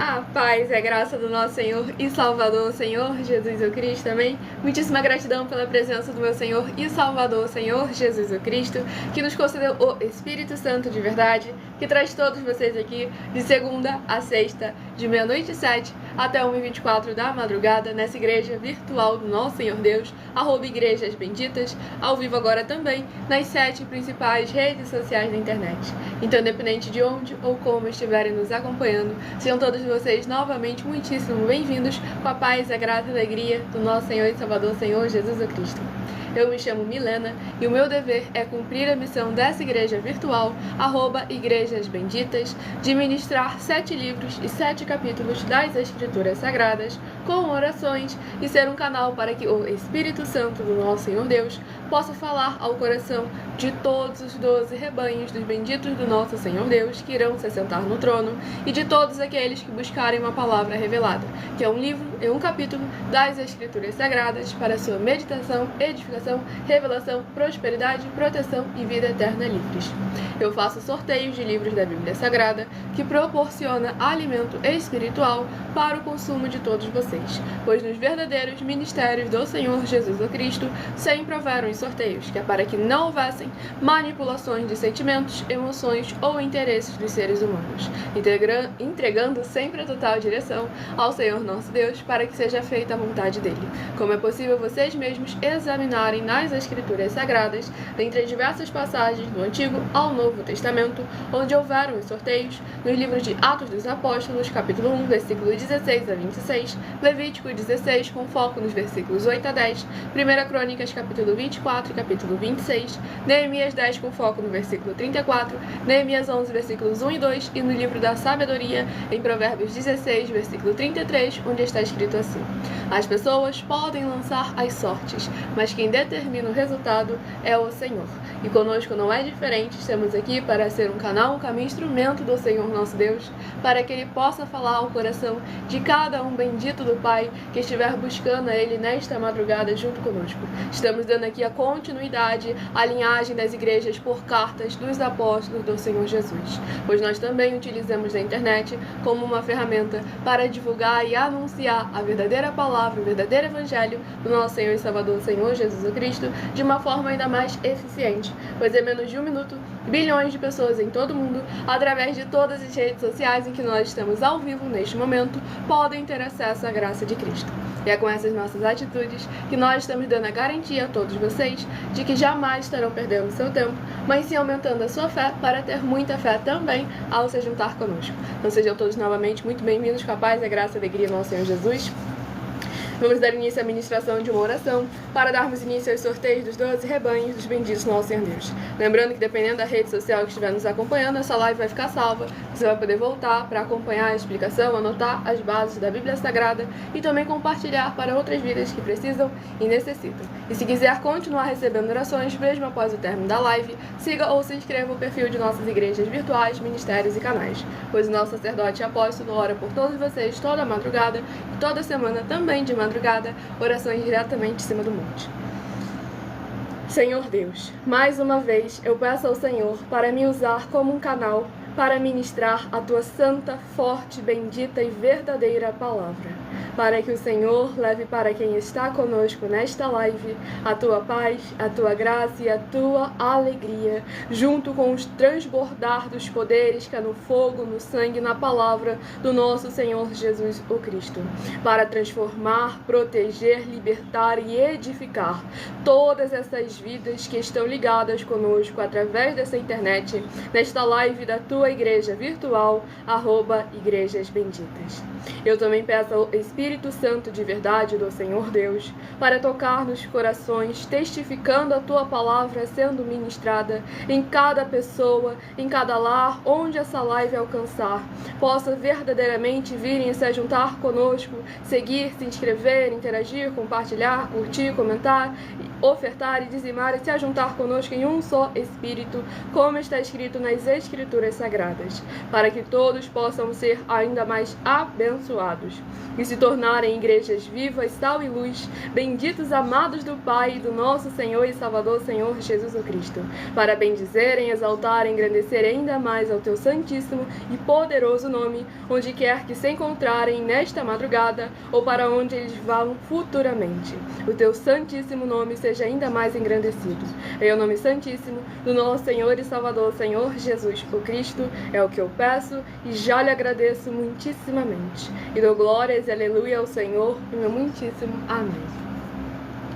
A paz e a graça do nosso Senhor e Salvador, Senhor Jesus o Cristo, amém? Muitíssima gratidão pela presença do meu Senhor e Salvador, Senhor Jesus o Cristo, que nos concedeu o Espírito Santo de verdade, que traz todos vocês aqui de segunda a sexta, de 00h07 até 1h24 da madrugada, nessa igreja virtual do nosso Senhor Deus, @igrejas benditas, ao vivo agora também, nas 7 principais redes sociais da internet. Então, independente de onde ou como estiverem nos acompanhando, sejam todos vocês novamente muitíssimo bem-vindos com a paz, a graça e a alegria do nosso Senhor e Salvador, Senhor Jesus o Cristo. Eu me chamo Milena e o meu dever é cumprir a missão dessa igreja virtual, @igrejas benditas, de ministrar 7 livros e 7 capítulos das Escrituras Sagradas, com orações, e ser um canal para que o Espírito Santo do nosso Senhor Deus possa falar ao coração de todos os 12 rebanhos dos benditos do nosso Senhor Deus que irão se assentar no trono, e de todos aqueles que buscarem uma palavra revelada, que é um livro e um capítulo das Escrituras Sagradas para sua meditação, edificação, revelação, prosperidade, proteção e vida eterna livres. Eu faço sorteios de livros da Bíblia Sagrada que proporciona alimento espiritual para o consumo de todos vocês, pois nos verdadeiros ministérios do Senhor Jesus o Cristo sempre houveram os sorteios, que é para que não houvessem manipulações de sentimentos, emoções ou interesses dos seres humanos, entregando sempre a total direção ao Senhor nosso Deus para que seja feita a vontade dele. Como é possível vocês mesmos examinarem nas Escrituras Sagradas, dentre as diversas passagens do Antigo ao Novo Testamento, onde houveram os sorteios, nos livros de Atos dos Apóstolos, capítulo 1, versículo 16 a 26, Levítico 16, com foco nos versículos 8 a 10, 1 Crônicas, capítulo 24 e capítulo 26, Neemias 10, com foco no versículo 34, Neemias 11, versículos 1 e 2, e no livro da Sabedoria, em Provérbios 16, versículo 33, onde está escrito assim: as pessoas podem lançar as sortes, mas quem determina o resultado é o Senhor. E conosco não é diferente, estamos aqui para ser um canal, um caminho, instrumento do Senhor nosso Deus, para que Ele possa falar ao coração de cada um bendito do Pai que estiver buscando a Ele nesta madrugada junto conosco. Estamos dando aqui a continuidade, a linhagem das igrejas por cartas dos apóstolos do Senhor Jesus, pois nós também utilizamos a internet como uma ferramenta para divulgar e anunciar a verdadeira palavra, o verdadeiro evangelho do nosso Senhor e Salvador, Senhor Jesus o Cristo, de uma forma ainda mais eficiente, pois em menos de 1 minuto, bilhões de pessoas em todo o mundo, através de todas as redes sociais em que nós estamos ao vivo neste momento, podem ter acesso à graça de Cristo. E é com essas nossas atitudes que nós estamos dando a garantia a todos vocês de que jamais estarão perdendo seu tempo, mas sim aumentando a sua fé para ter muita fé também ao se juntar conosco. Então sejam todos novamente muito bem-vindos com a paz, a graça e a alegria do nosso Senhor Jesus. Vamos dar início à ministração de uma oração para darmos início aos sorteios dos 12 rebanhos dos benditos do nosso Senhor Deus. Lembrando que dependendo da rede social que estiver nos acompanhando, essa live vai ficar salva. Você vai poder voltar para acompanhar a explicação, anotar as bases da Bíblia Sagrada e também compartilhar para outras vidas que precisam e necessitam. E se quiser continuar recebendo orações, mesmo após o término da live, siga ou se inscreva no perfil de nossas igrejas virtuais, ministérios e canais, pois o nosso sacerdote e apóstolo ora por todos vocês toda a madrugada e toda semana também de madrugada, orações diretamente em cima do monte. Senhor Deus, mais uma vez eu peço ao Senhor para me usar como um canal para ministrar a tua santa, forte, bendita e verdadeira palavra, para que o Senhor leve para quem está conosco nesta live a tua paz, a tua graça e a tua alegria, junto com os transbordar dos poderes que há no fogo, no sangue, na palavra do nosso Senhor Jesus o Cristo, para transformar, proteger, libertar e edificar todas essas vidas que estão ligadas conosco através dessa internet, nesta live da tua igreja virtual, @igrejas benditas. Eu também peço ao Espírito Santo de verdade do Senhor Deus para tocar nos corações, testificando a tua palavra sendo ministrada em cada pessoa, em cada lar, onde essa live alcançar, possa verdadeiramente virem se juntar conosco, seguir, se inscrever, interagir, compartilhar, curtir, comentar, ofertar e dizimar e se ajuntar conosco em um só Espírito, como está escrito nas Escrituras Sagradas, para que todos possam ser ainda mais abençoados. E se tornarem igrejas vivas, sal e luz, benditos amados do Pai e do nosso Senhor e Salvador, Senhor Jesus o Cristo, para bendizerem, exaltarem, engrandecerem ainda mais ao teu santíssimo e poderoso nome, onde quer que se encontrarem nesta madrugada ou para onde eles vão futuramente. O teu santíssimo nome seja ainda mais engrandecido. Em o nome santíssimo do nosso Senhor e Salvador, Senhor Jesus o Cristo, é o que eu peço e já lhe agradeço muitíssimamente. E dou glórias e aleluia ao Senhor, e meu muitíssimo amém.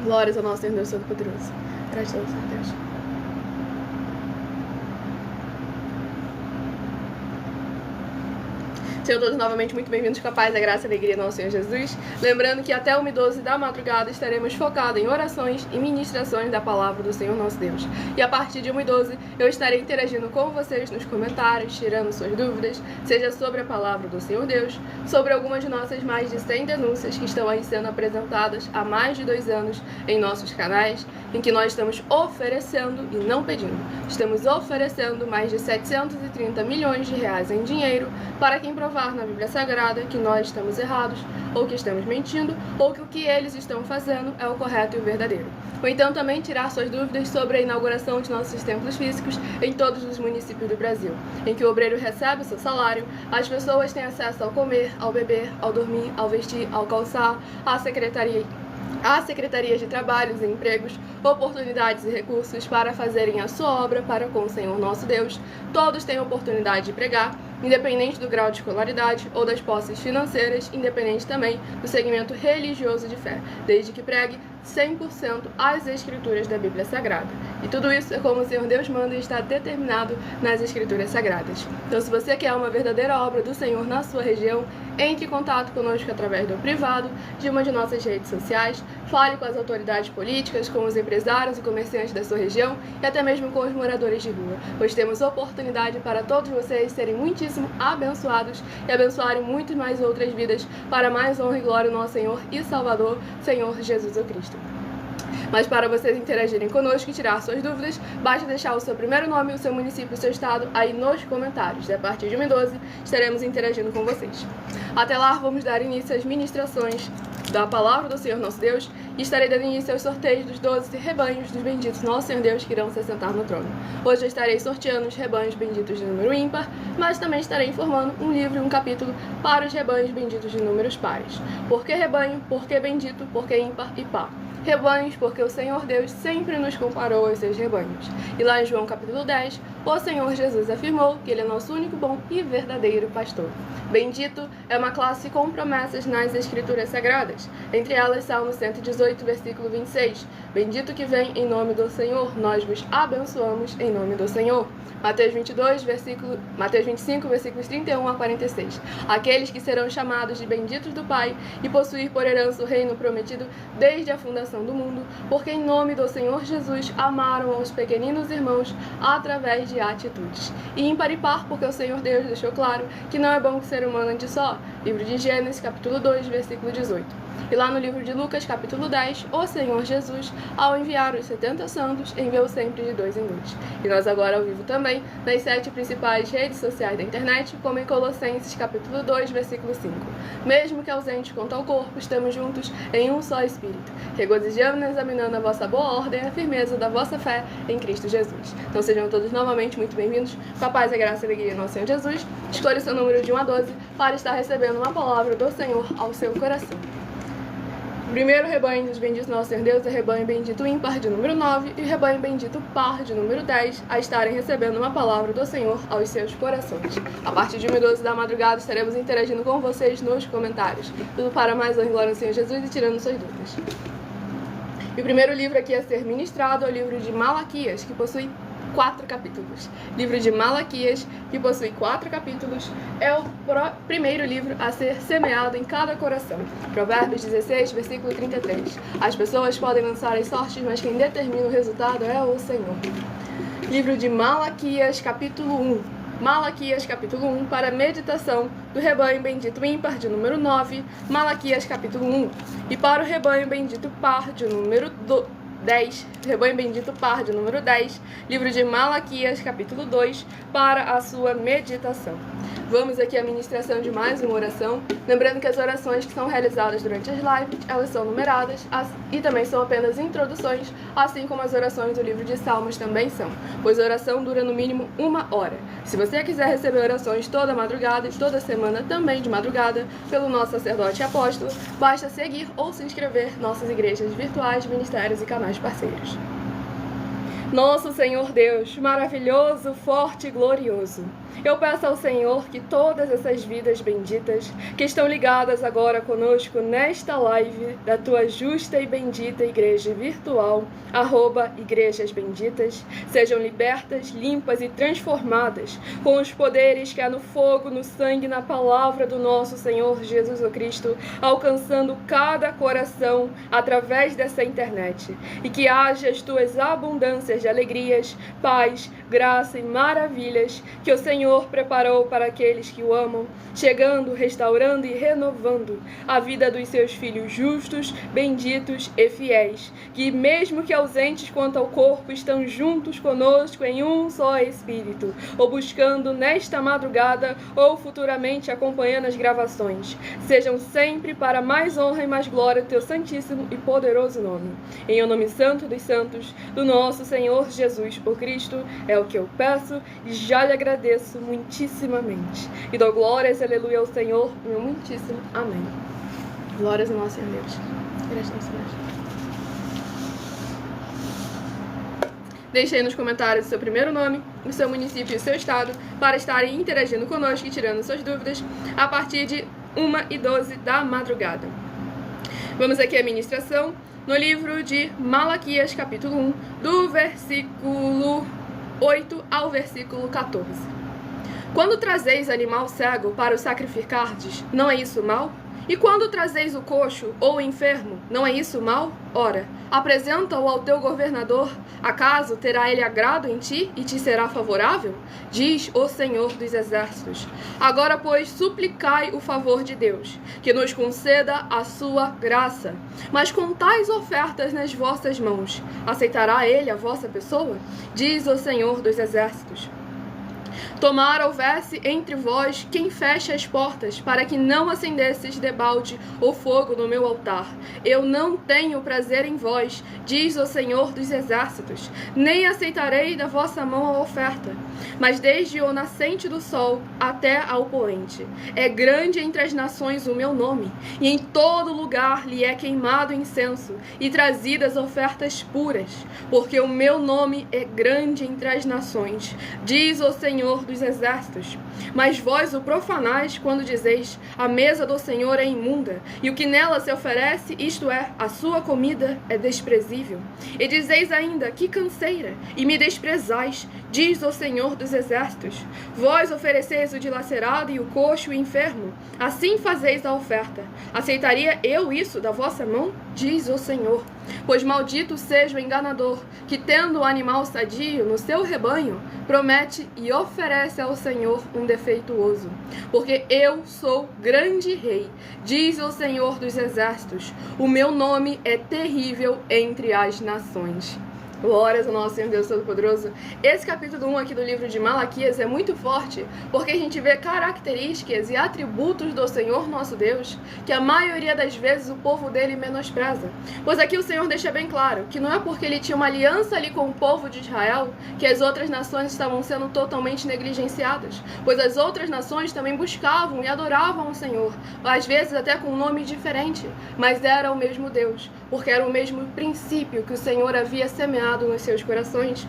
Glórias ao nosso Senhor Deus Todo-Poderoso. Gratidão ao Senhor Deus. Sejam todos novamente muito bem-vindos com a paz, a graça e a alegria do nosso Senhor Jesus. Lembrando que até 1h12 da madrugada estaremos focados em orações e ministrações da palavra do Senhor nosso Deus. E a partir de 1h12 eu estarei interagindo com vocês nos comentários, tirando suas dúvidas, seja sobre a palavra do Senhor Deus, sobre algumas de nossas mais de 100 denúncias que estão aí sendo apresentadas há mais de 2 anos em nossos canais, em que nós estamos oferecendo e não pedindo. Estamos oferecendo mais de 730 milhões de reais em dinheiro para quem provar na Bíblia Sagrada que nós estamos errados, ou que estamos mentindo, ou que o que eles estão fazendo é o correto e o verdadeiro. Ou então também tirar suas dúvidas sobre a inauguração de nossos templos físicos em todos os municípios do Brasil, em que o obreiro recebe o seu salário, as pessoas têm acesso ao comer, ao beber, ao dormir, ao vestir, ao calçar, à secretarias de trabalhos e empregos, oportunidades e recursos para fazerem a sua obra para com o Senhor nosso Deus. Todos têm oportunidade de pregar, independente do grau de escolaridade ou das posses financeiras, independente também do segmento religioso de fé, desde que pregue 100% as Escrituras da Bíblia Sagrada. E tudo isso é como o Senhor Deus manda e está determinado nas Escrituras Sagradas. Então, se você quer uma verdadeira obra do Senhor na sua região, entre em contato conosco através do privado de uma de nossas redes sociais, fale com as autoridades políticas, com os empresários e comerciantes da sua região e até mesmo com os moradores de rua, pois temos oportunidade para todos vocês serem muitíssimo abençoados e abençoarem muito mais outras vidas para mais honra e glória do nosso Senhor e Salvador, Senhor Jesus o Cristo. Mas para vocês interagirem conosco e tirar suas dúvidas, basta deixar o seu primeiro nome, o seu município e o seu estado aí nos comentários. E a partir de 1h12 estaremos interagindo com vocês. Até lá, vamos dar início às ministrações da palavra do Senhor nosso Deus e estarei dando início aos sorteios dos 12 rebanhos dos benditos nosso Senhor Deus que irão se assentar no trono. Hoje eu estarei sorteando os rebanhos benditos de número ímpar, mas também estarei informando um livro e um capítulo para os rebanhos benditos de números pares. Por que rebanho? Por que bendito? Por que ímpar e par? Rebanhos, porque o Senhor Deus sempre nos comparou aos seus rebanhos. E lá em João capítulo 10, o Senhor Jesus afirmou que Ele é nosso único bom e verdadeiro pastor. Bendito é uma classe com promessas nas Escrituras Sagradas. Entre elas, Salmo 118, versículo 26. Bendito que vem em nome do Senhor, nós vos abençoamos em nome do Senhor. Mateus 25, versículos 31 a 46. Aqueles que serão chamados de benditos do Pai e possuir por herança o reino prometido desde a fundação do mundo, porque em nome do Senhor Jesus amaram aos pequeninos irmãos através de atitudes. E ímpar e par, porque o Senhor Deus deixou claro que não é bom que o ser humano ande só. Livro de Gênesis, capítulo 2, versículo 18. E lá no livro de Lucas, capítulo 10, o Senhor Jesus, ao enviar os 70 santos, enviou sempre de 2 em 2. E nós agora ao vivo também, nas 7 principais redes sociais da internet, como em Colossenses, capítulo 2, versículo 5. Mesmo que ausentes quanto ao corpo, estamos juntos em um só Espírito, regozijando e examinando a vossa boa ordem e a firmeza da vossa fé em Cristo Jesus. Então sejam todos novamente muito bem-vindos, com a paz, a graça e a alegria do nosso Senhor Jesus. Escolha o seu número de 1 a 12 para estar recebendo uma palavra do Senhor ao seu coração. O primeiro rebanho dos benditos nosso Senhor Deus é o rebanho bendito ímpar de número 9 e o rebanho bendito par de número 10 a estarem recebendo uma palavra do Senhor aos seus corações. A partir de 1h12 da madrugada estaremos interagindo com vocês nos comentários. Tudo para mais honra e glória ao Senhor Jesus e tirando suas dúvidas. E o primeiro livro aqui a ser ministrado é o livro de Malaquias, que possui 4 capítulos. Livro de Malaquias, que possui 4 capítulos, é o primeiro livro a ser semeado em cada coração. Provérbios 16, versículo 33. As pessoas podem lançar as sortes, mas quem determina o resultado é o Senhor. Livro de Malaquias, capítulo 1. Malaquias, capítulo 1, para meditação do rebanho bendito ímpar de número 9. Malaquias, capítulo 1. E para o rebanho bendito par de número 10, rebanho bendito par de número 10, livro de Malaquias, capítulo 2, para a sua meditação. Vamos aqui à ministração de mais uma oração. Lembrando que as orações que são realizadas durante as lives, elas são numeradas e também são apenas introduções, assim como as orações do livro de Salmos também são, pois a oração dura no mínimo 1 hora. Se você quiser receber orações toda madrugada e toda semana também de madrugada pelo nosso sacerdote e apóstolo, basta seguir ou se inscrever nossas igrejas virtuais, ministérios e canais parceiros. Nosso Senhor Deus, maravilhoso, forte e glorioso, eu peço ao Senhor que todas essas vidas benditas que estão ligadas agora conosco nesta live da tua justa e bendita igreja virtual, @Igrejas Benditas, sejam libertas, limpas e transformadas com os poderes que há no fogo, no sangue e na palavra do nosso Senhor Jesus Cristo, alcançando cada coração através dessa internet, e que haja as tuas abundâncias de alegrias, paz, graça e maravilhas que o Senhor preparou para aqueles que o amam, chegando, restaurando e renovando a vida dos seus filhos justos, benditos e fiéis, que mesmo que ausentes quanto ao corpo, estão juntos conosco em um só Espírito, ou buscando nesta madrugada ou futuramente acompanhando as gravações. Sejam sempre para mais honra e mais glória do teu santíssimo e poderoso nome. Em o nome santo dos santos, do nosso Senhor Jesus, o Cristo, é o que eu peço e já lhe agradeço muitíssimamente. E dou glórias, aleluia, ao Senhor, meu muitíssimo amém. Glórias ao nosso Senhor Deus. Deixe aí nos comentários o seu primeiro nome, o seu município e o seu estado para estarem interagindo conosco e tirando suas dúvidas a partir de 1h12 da madrugada. Vamos aqui à ministração no livro de Malaquias, capítulo 1, do versículo 8 ao versículo 14. Quando trazeis animal cego para o sacrificardes, não é isso mal? E quando trazeis o coxo ou o enfermo, não é isso mal? Ora, apresenta-o ao teu governador, acaso terá ele agrado em ti e te será favorável? Diz o Senhor dos Exércitos. Agora, pois, suplicai o favor de Deus, que nos conceda a sua graça. Mas com tais ofertas nas vossas mãos, aceitará ele a vossa pessoa? Diz o Senhor dos Exércitos. Tomara houvesse entre vós quem feche as portas, para que não acendesseis debalde ou fogo no meu altar. Eu não tenho prazer em vós, diz o Senhor dos Exércitos, nem aceitarei da vossa mão a oferta. Mas desde o nascente do sol até ao poente, é grande entre as nações o meu nome, e em todo lugar lhe é queimado incenso, e trazidas ofertas puras, porque o meu nome é grande entre as nações, diz o Senhor dos Exércitos. Mas vós o profanais quando dizeis, a mesa do Senhor é imunda, e o que nela se oferece, isto é, a sua comida, é desprezível. E dizeis ainda, que canseira, e me desprezais, diz o Senhor dos Exércitos. Vós ofereceis o dilacerado e o coxo e o enfermo, assim fazeis a oferta. Aceitaria eu isso da vossa mão? Diz o Senhor. Pois maldito seja o enganador, que tendo o animal sadio no seu rebanho, promete e oferece ao Senhor um defeituoso. Porque eu sou grande rei, diz o Senhor dos Exércitos. O meu nome é terrível entre as nações. Glórias ao nosso Senhor Deus Todo-Poderoso. Esse capítulo 1 aqui do livro de Malaquias é muito forte, porque a gente vê características e atributos do Senhor nosso Deus, que a maioria das vezes o povo dele menospreza. Pois aqui o Senhor deixa bem claro que não é porque ele tinha uma aliança ali com o povo de Israel que as outras nações estavam sendo totalmente negligenciadas, pois as outras nações também buscavam e adoravam o Senhor, às vezes até com um nome diferente, mas era o mesmo Deus, porque era o mesmo princípio que o Senhor havia semeado nos seus corações.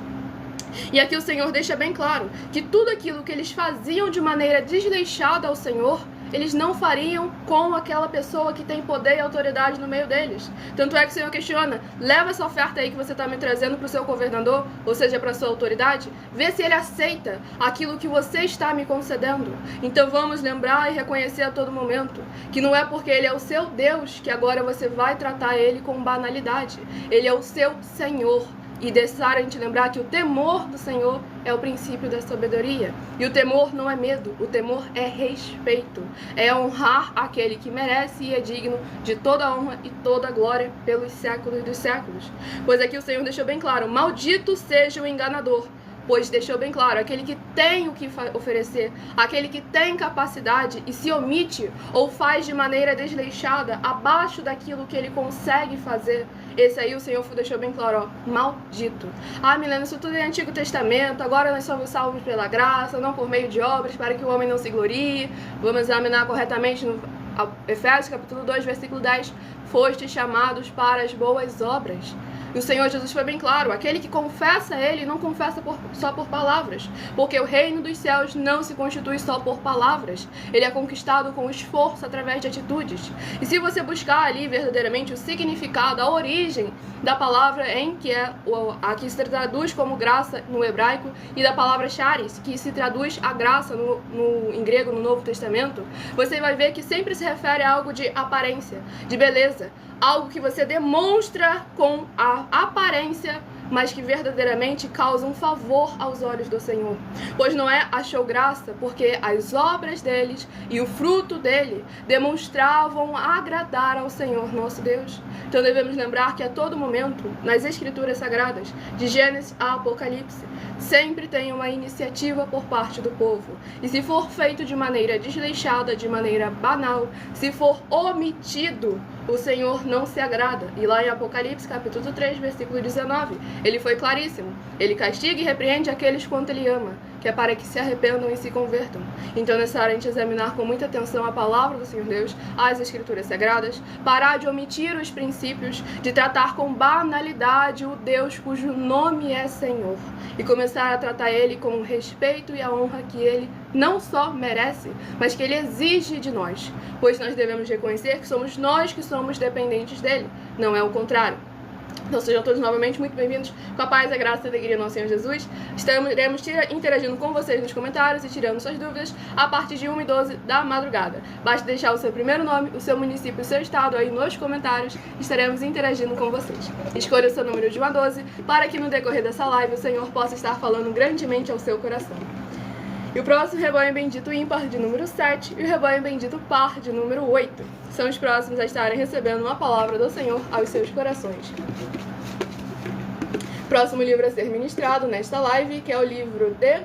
E aqui o Senhor deixa bem claro que tudo aquilo que eles faziam de maneira desleixada ao Senhor, eles não fariam com aquela pessoa que tem poder e autoridade no meio deles. Tanto é que o Senhor questiona, leva essa oferta aí que você está me trazendo para o seu governador, ou seja, para a sua autoridade, vê se ele aceita aquilo que você está me concedendo. Então vamos lembrar e reconhecer a todo momento que não é porque ele é o seu Deus que agora você vai tratar ele com banalidade. Ele é o seu Senhor. E deixar a gente lembrar que o temor do Senhor é o princípio da sabedoria. E o temor não é medo, o temor é respeito. É honrar aquele que merece e é digno de toda honra e toda glória pelos séculos dos séculos. Pois aqui o Senhor deixou bem claro, maldito seja o enganador. pois deixou bem claro, aquele que tem o que oferecer, aquele que tem capacidade e se omite ou faz de maneira desleixada, abaixo daquilo que ele consegue fazer, esse aí o Senhor deixou bem claro, ó, maldito. Ah, Milena, isso tudo é Antigo Testamento, agora nós somos salvos pela graça, não por meio de obras, para que o homem não se glorie. Vamos examinar corretamente no Efésios capítulo 2, versículo 10, fostes chamados para as boas obras. E o Senhor Jesus foi bem claro, aquele que confessa Ele não confessa só por palavras, porque o reino dos céus não se constitui só por palavras, ele é conquistado com esforço através de atitudes. E se você buscar ali verdadeiramente o significado, a origem da palavra em que é a que se traduz como graça no hebraico, e da palavra charis, que se traduz a graça em grego no Novo Testamento, você vai ver que sempre se refere a algo de aparência, de beleza, algo que você demonstra com a aparência, mas que verdadeiramente causa um favor aos olhos do Senhor. Pois Noé achou graça porque as obras deles e o fruto dele demonstravam agradar ao Senhor nosso Deus. Então devemos lembrar que a todo momento, nas Escrituras Sagradas, de Gênesis a Apocalipse, sempre tem uma iniciativa por parte do povo. E se for feito de maneira desleixada, de maneira banal, se for omitido, o Senhor não se agrada. E lá em Apocalipse, capítulo 3, versículo 19, ele foi claríssimo. Ele castiga e repreende aqueles quanto ele ama, que é para que se arrependam e se convertam. Então, nessa hora, a gente examinar com muita atenção a palavra do Senhor Deus, as Escrituras Sagradas, parar de omitir os princípios, de tratar com banalidade o Deus cujo nome é Senhor, e começar a tratar Ele com o respeito e a honra que Ele não só merece, mas que Ele exige de nós, pois nós devemos reconhecer que somos nós que somos dependentes dEle, não é o contrário. Então sejam todos novamente muito bem-vindos, com a paz, a graça e a alegria do nosso Senhor Jesus. Estaremos interagindo com vocês nos comentários e tirando suas dúvidas a partir de 1h12 da madrugada. Basta deixar o seu primeiro nome, o seu município e o seu estado aí nos comentários, estaremos interagindo com vocês. Escolha o seu número de 1 a 12 para que no decorrer dessa live o Senhor possa estar falando grandemente ao seu coração. E o próximo rebanho bendito ímpar de número 7 e o rebanho bendito par de número 8 são os próximos a estarem recebendo uma palavra do Senhor aos seus corações. Próximo livro a ser ministrado nesta live, que é o livro de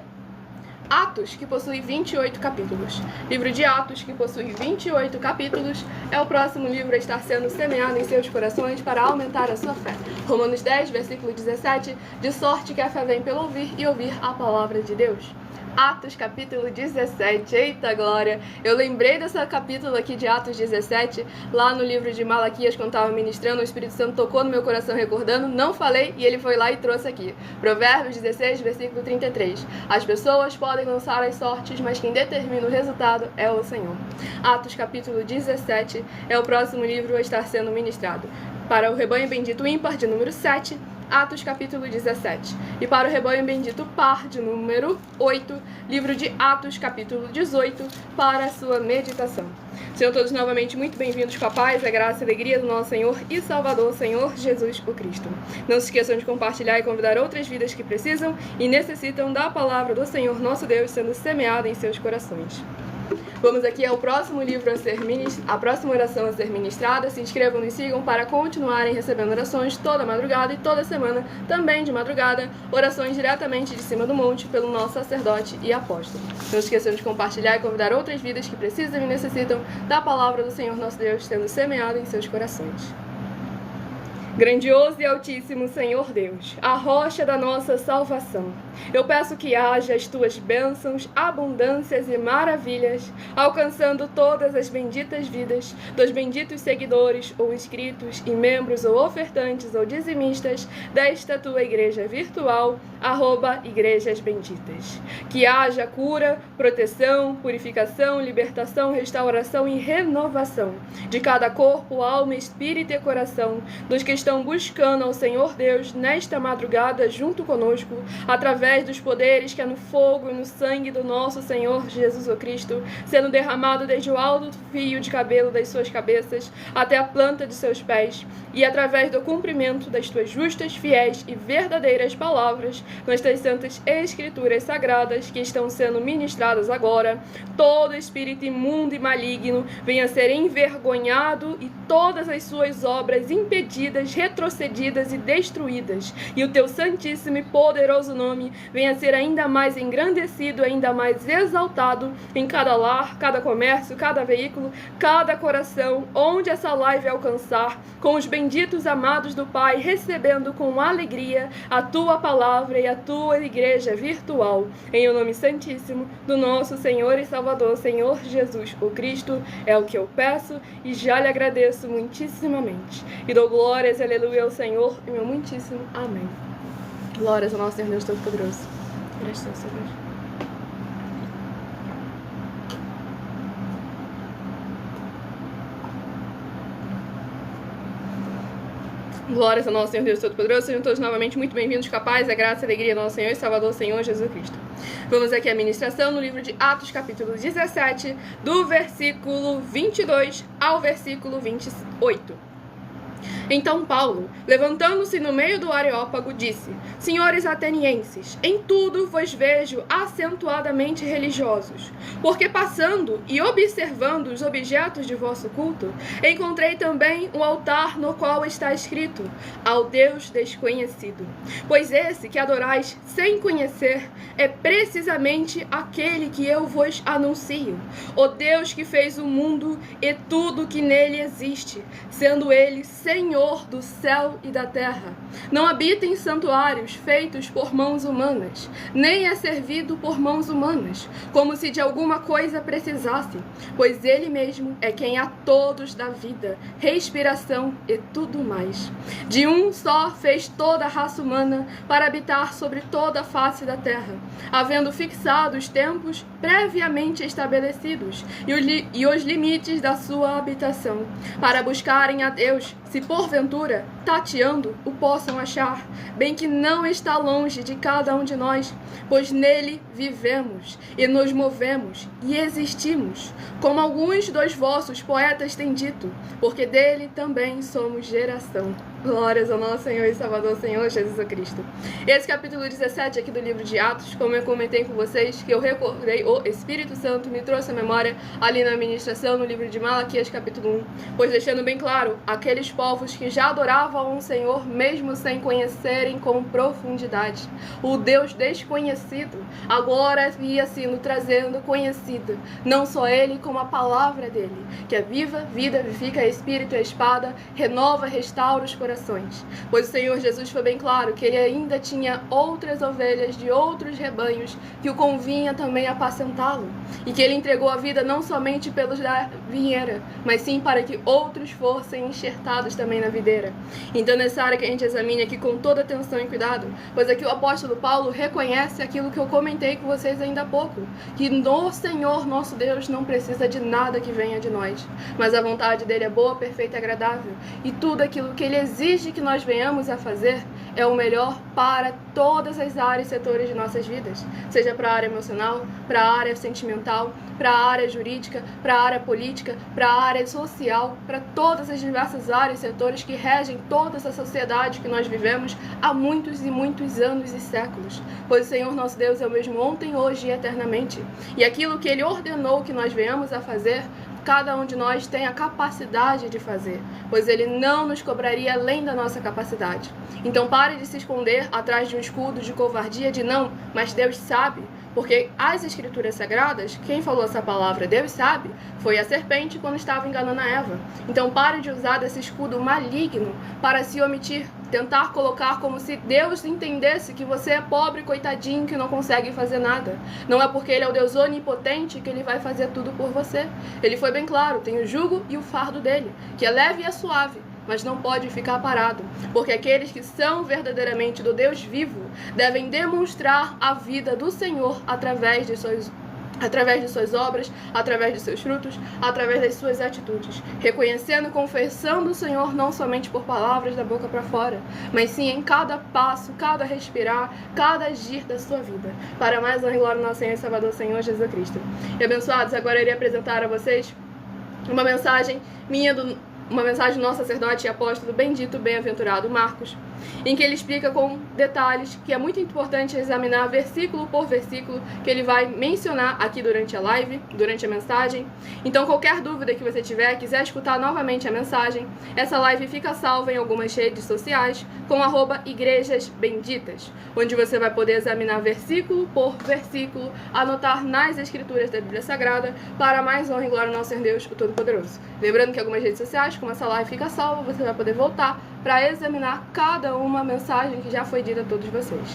Atos, que possui 28 capítulos. Livro de Atos, que possui 28 capítulos, é o próximo livro a estar sendo semeado em seus corações para aumentar a sua fé. Romanos 10, versículo 17, de sorte que a fé vem pelo ouvir e ouvir a palavra de Deus. Atos, capítulo 17, eita glória! Eu lembrei desse capítulo aqui de Atos 17, lá no livro de Malaquias, quando estava ministrando, o Espírito Santo tocou no meu coração recordando, não falei, e ele foi lá e trouxe aqui. Provérbios 16, versículo 33. As pessoas podem lançar as sortes, mas quem determina o resultado é o Senhor. Atos, capítulo 17, é o próximo livro a estar sendo ministrado. Para o rebanho bendito ímpar, de número 7, Atos capítulo 17. E para o rebanho bendito par de número 8, livro de Atos capítulo 18, para a sua meditação. Sejam todos novamente muito bem-vindos com a paz, a graça e a alegria do nosso Senhor e Salvador, Senhor Jesus o Cristo. Não se esqueçam de compartilhar e convidar outras vidas que precisam e necessitam da palavra do Senhor nosso Deus sendo semeada em seus corações. Vamos aqui ao próximo livro a próxima oração a ser ministrada. Se inscrevam e sigam para continuarem recebendo orações toda madrugada e toda semana, também de madrugada, orações diretamente de cima do monte pelo nosso sacerdote e apóstolo. Não esqueçam de compartilhar e convidar outras vidas que precisam e necessitam da palavra do Senhor nosso Deus sendo semeada em seus corações. Grandioso e altíssimo Senhor Deus, a rocha da nossa salvação, eu peço que haja as tuas bênçãos, abundâncias e maravilhas, alcançando todas as benditas vidas dos benditos seguidores ou inscritos e membros ou ofertantes ou dizimistas desta tua igreja virtual, @Igrejas Benditas. Que haja cura, proteção, purificação, libertação, restauração e renovação de cada corpo, alma, espírito e coração dos que estão buscando ao Senhor Deus nesta madrugada junto conosco, através dos poderes que é no fogo e no sangue do nosso Senhor Jesus o Cristo, sendo derramado desde o alto fio de cabelo das suas cabeças até a planta de seus pés, e através do cumprimento das tuas justas, fiéis e verdadeiras palavras, nestas santas escrituras sagradas que estão sendo ministradas agora, todo espírito imundo e maligno venha a ser envergonhado e todas as suas obras impedidas, retrocedidas e destruídas, e o teu santíssimo e poderoso nome venha a ser ainda mais engrandecido, ainda mais exaltado em cada lar, cada comércio, cada veículo, cada coração, onde essa live alcançar, com os benditos amados do Pai, recebendo com alegria a tua palavra e a tua igreja virtual, em o nome santíssimo do nosso Senhor e Salvador, Senhor Jesus o Cristo, é o que eu peço e já lhe agradeço muitíssimamente. E dou glórias, aleluia, ao Senhor, e meu muitíssimo amém. Glórias ao nosso Senhor Deus Todo-Poderoso. Graças a Deus. Glórias ao nosso Senhor Deus Todo-Poderoso. Sejam todos novamente muito bem-vindos, capazes, a graça e a alegria do nosso Senhor e Salvador, Senhor Jesus Cristo. Vamos aqui à ministração no livro de Atos, capítulo 17, do versículo 22 ao versículo 28. Então Paulo, levantando-se no meio do Areópago, disse: Senhores atenienses, em tudo vos vejo acentuadamente religiosos, porque passando e observando os objetos de vosso culto, encontrei também um altar no qual está escrito: ao Deus desconhecido. Pois esse que adorais sem conhecer é precisamente aquele que eu vos anuncio, o Deus que fez o mundo e tudo que nele existe, sendo ele Senhor do céu e da terra. Não habita em santuários feitos por mãos humanas, nem é servido por mãos humanas, como se de alguma coisa precisasse, pois ele mesmo é quem a todos dá vida, respiração e tudo mais. De um só fez toda a raça humana para habitar sobre toda a face da terra, havendo fixado os tempos previamente estabelecidos e os limites da sua habitação, para buscarem a Deus, se porventura, tateando, o possam achar, bem que não está longe de cada um de nós, pois nele vivemos e nos movemos e existimos, como alguns dos vossos poetas têm dito, porque dele também somos geração. Glórias ao nosso Senhor e Salvador, Senhor Jesus Cristo. Esse capítulo 17 aqui do livro de Atos, como eu comentei com vocês, que eu recordei, o Espírito Santo me trouxe a memória ali na ministração no livro de Malaquias, capítulo 1, pois deixando bem claro, aqueles povos que já adoravam um Senhor, mesmo sem conhecerem com profundidade, o Deus desconhecido, agora ia sendo trazendo conhecido, não só ele, como a palavra dele, que é viva, vida, vivifica, é espírito, é espada, renova, restaura os corações. Pois o Senhor Jesus foi bem claro que ele ainda tinha outras ovelhas de outros rebanhos que o convinha também apacentá-lo, e que ele entregou a vida não somente pelos da vinheira, mas sim para que outros fossem enxertados também na videira. Então é necessário que a gente examine aqui com toda atenção e cuidado, pois aqui o apóstolo Paulo reconhece aquilo que eu comentei com vocês ainda há pouco, que no Senhor nosso Deus não precisa de nada que venha de nós, mas a vontade dele é boa, perfeita e agradável, e tudo aquilo que ele exige que nós venhamos a fazer é o melhor para todas as áreas e setores de nossas vidas, seja para a área emocional, para a área sentimental, para a área jurídica, para a área política, para a área social, para todas as diversas áreas e setores que regem toda essa sociedade que nós vivemos há muitos e muitos anos e séculos, pois o Senhor nosso Deus é o mesmo ontem, hoje e eternamente, e aquilo que ele ordenou que nós venhamos a fazer, cada um de nós tem a capacidade de fazer, pois ele não nos cobraria além da nossa capacidade. Então pare de se esconder atrás de um escudo de covardia de não, mas Deus sabe, porque as escrituras sagradas, quem falou essa palavra, Deus sabe, foi a serpente quando estava enganando a Eva. Então pare de usar desse escudo maligno para se omitir, tentar colocar como se Deus entendesse que você é pobre, coitadinho, que não consegue fazer nada. Não é porque ele é o Deus onipotente que ele vai fazer tudo por você. Ele foi bem claro, tem o jugo e o fardo dele, que é leve e é suave, mas não pode ficar parado, porque aqueles que são verdadeiramente do Deus vivo devem demonstrar a vida do Senhor através de suas obras, através de seus frutos, através das suas atitudes, reconhecendo e confessando o Senhor não somente por palavras da boca para fora, mas sim em cada passo, cada respirar, cada agir da sua vida, para mais honra e glória do nosso Senhor e Salvador, Senhor Jesus Cristo. E abençoados, agora eu irei apresentar a vocês uma mensagem minha uma mensagem do nosso sacerdote e apóstolo bendito, bem-aventurado Marcos, em que ele explica com detalhes que é muito importante examinar versículo por versículo que ele vai mencionar aqui durante a live, durante a mensagem. Então, qualquer dúvida que você tiver, quiser escutar novamente a mensagem, essa live fica salva em algumas redes sociais com @igrejasbenditas, onde você vai poder examinar versículo por versículo, anotar nas escrituras da Bíblia Sagrada, para mais honra e glória ao nosso Senhor Deus, o Todo-Poderoso. Lembrando que algumas redes sociais, como essa live fica salva, você vai poder voltar para examinar cada uma mensagem que já foi dita a todos vocês.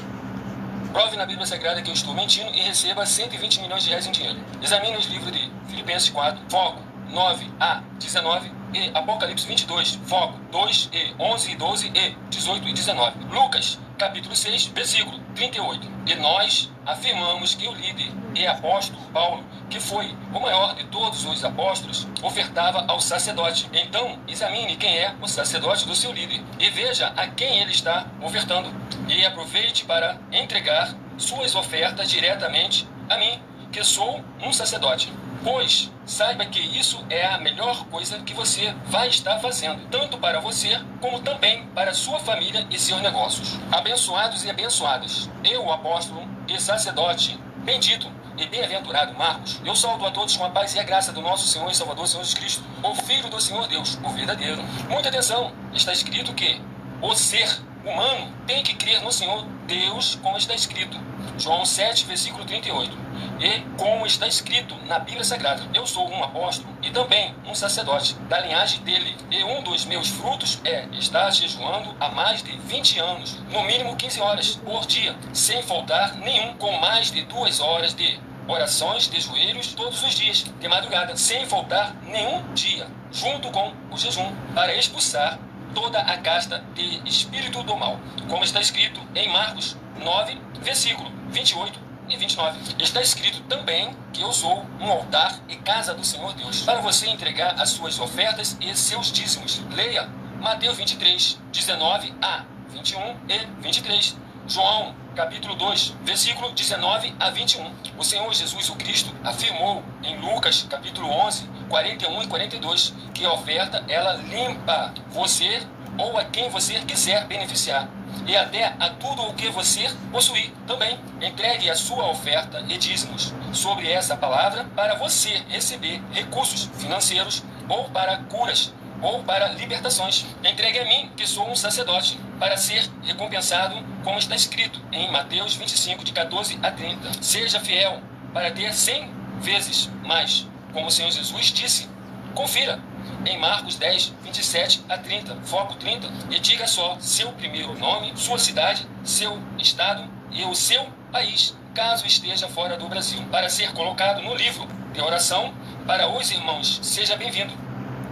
Prove na Bíblia Sagrada que eu estou mentindo e receba 120 milhões de reais em dinheiro. Examine os livros de Filipenses 4, foco 9 a 19 e Apocalipse 22, foco 2 e 11 e 12 e 18 e 19. Lucas, capítulo 6, versículo 38. E nós afirmamos que o líder e apóstolo Paulo, que foi o maior de todos os apóstolos, ofertava ao sacerdote. Então, examine quem é o sacerdote do seu líder e veja a quem ele está ofertando. E aproveite para entregar suas ofertas diretamente a mim, que sou um sacerdote. Pois saiba que isso é a melhor coisa que você vai estar fazendo, tanto para você como também para sua família e seus negócios. Abençoados e abençoadas, eu, apóstolo e sacerdote bendito e bem-aventurado Marcos, eu saúdo a todos com a paz e a graça do nosso Senhor e Salvador, Senhor Jesus Cristo, o Filho do Senhor Deus, o verdadeiro. Muita atenção, está escrito que o ser humano tem que crer no Senhor Deus, como está escrito. João 7, versículo 38. E como está escrito na Bíblia Sagrada, eu sou um apóstolo e também um sacerdote da linhagem dele. E um dos meus frutos é estar jejuando há mais de 20 anos, no mínimo 15 horas por dia, sem faltar nenhum, com mais de 2 horas de orações de joelhos todos os dias, de madrugada, sem faltar nenhum dia, junto com o jejum, para expulsar toda a casta de espírito do mal, como está escrito em Marcos 9, versículo 28 e 29. Está escrito também que eu sou um altar e casa do Senhor Deus, para você entregar as suas ofertas e seus dízimos. Leia Mateus 23, 19 a 21 e 23. João, capítulo 2, versículo 19 a 21. O Senhor Jesus, o Cristo, afirmou em Lucas, capítulo 11, 41 e 42, que a oferta, ela limpa você ou a quem você quiser beneficiar, e até a tudo o que você possuir também. Entregue a sua oferta e dízimos sobre essa palavra para você receber recursos financeiros, ou para curas, ou para libertações. Entregue a mim, que sou um sacerdote, para ser recompensado, como está escrito em Mateus 25, de 14 a 30. Seja fiel para ter 100 vezes mais, como o Senhor Jesus disse. Confira em Marcos 10, 27 a 30, foco 30, e diga só seu primeiro nome, sua cidade, seu estado e o seu país, caso esteja fora do Brasil, para ser colocado no livro de oração para os irmãos. Seja bem-vindo.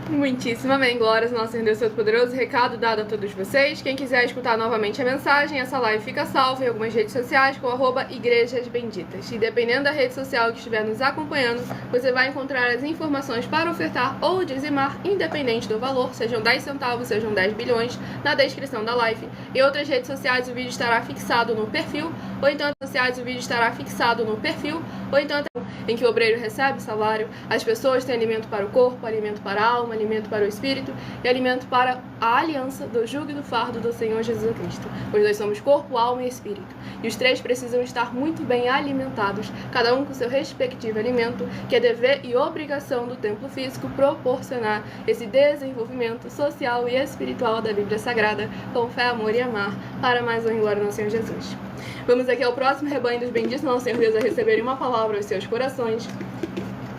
Muitíssimo amém, glórias ao nosso Senhor Deus Todo-Poderoso. Recado dado a todos vocês. Quem quiser escutar novamente a mensagem, essa live fica salva em algumas redes sociais com @igrejasbenditas. E dependendo da rede social que estiver nos acompanhando, você vai encontrar as informações para ofertar ou dizimar, independente do valor, sejam 10 centavos, sejam 10 bilhões, na descrição da live. Em outras redes sociais o vídeo estará fixado no perfil, ou então em sociais o vídeo estará fixado no perfil, ou então em que o obreiro recebe salário, as pessoas têm alimento para o corpo, alimento para a alma, alimento para o espírito e alimento para a aliança do jugo e do fardo do Senhor Jesus Cristo. Pois nós somos corpo, alma e espírito. E os três precisam estar muito bem alimentados, cada um com seu respectivo alimento, que é dever e obrigação do templo físico proporcionar esse desenvolvimento social e espiritual da Bíblia Sagrada, com fé, amor e amar, para mais honra e glória no Senhor Jesus. Vamos aqui ao próximo rebanho dos benditos, nosso Senhor Deus, a receberem uma palavra aos seus corações.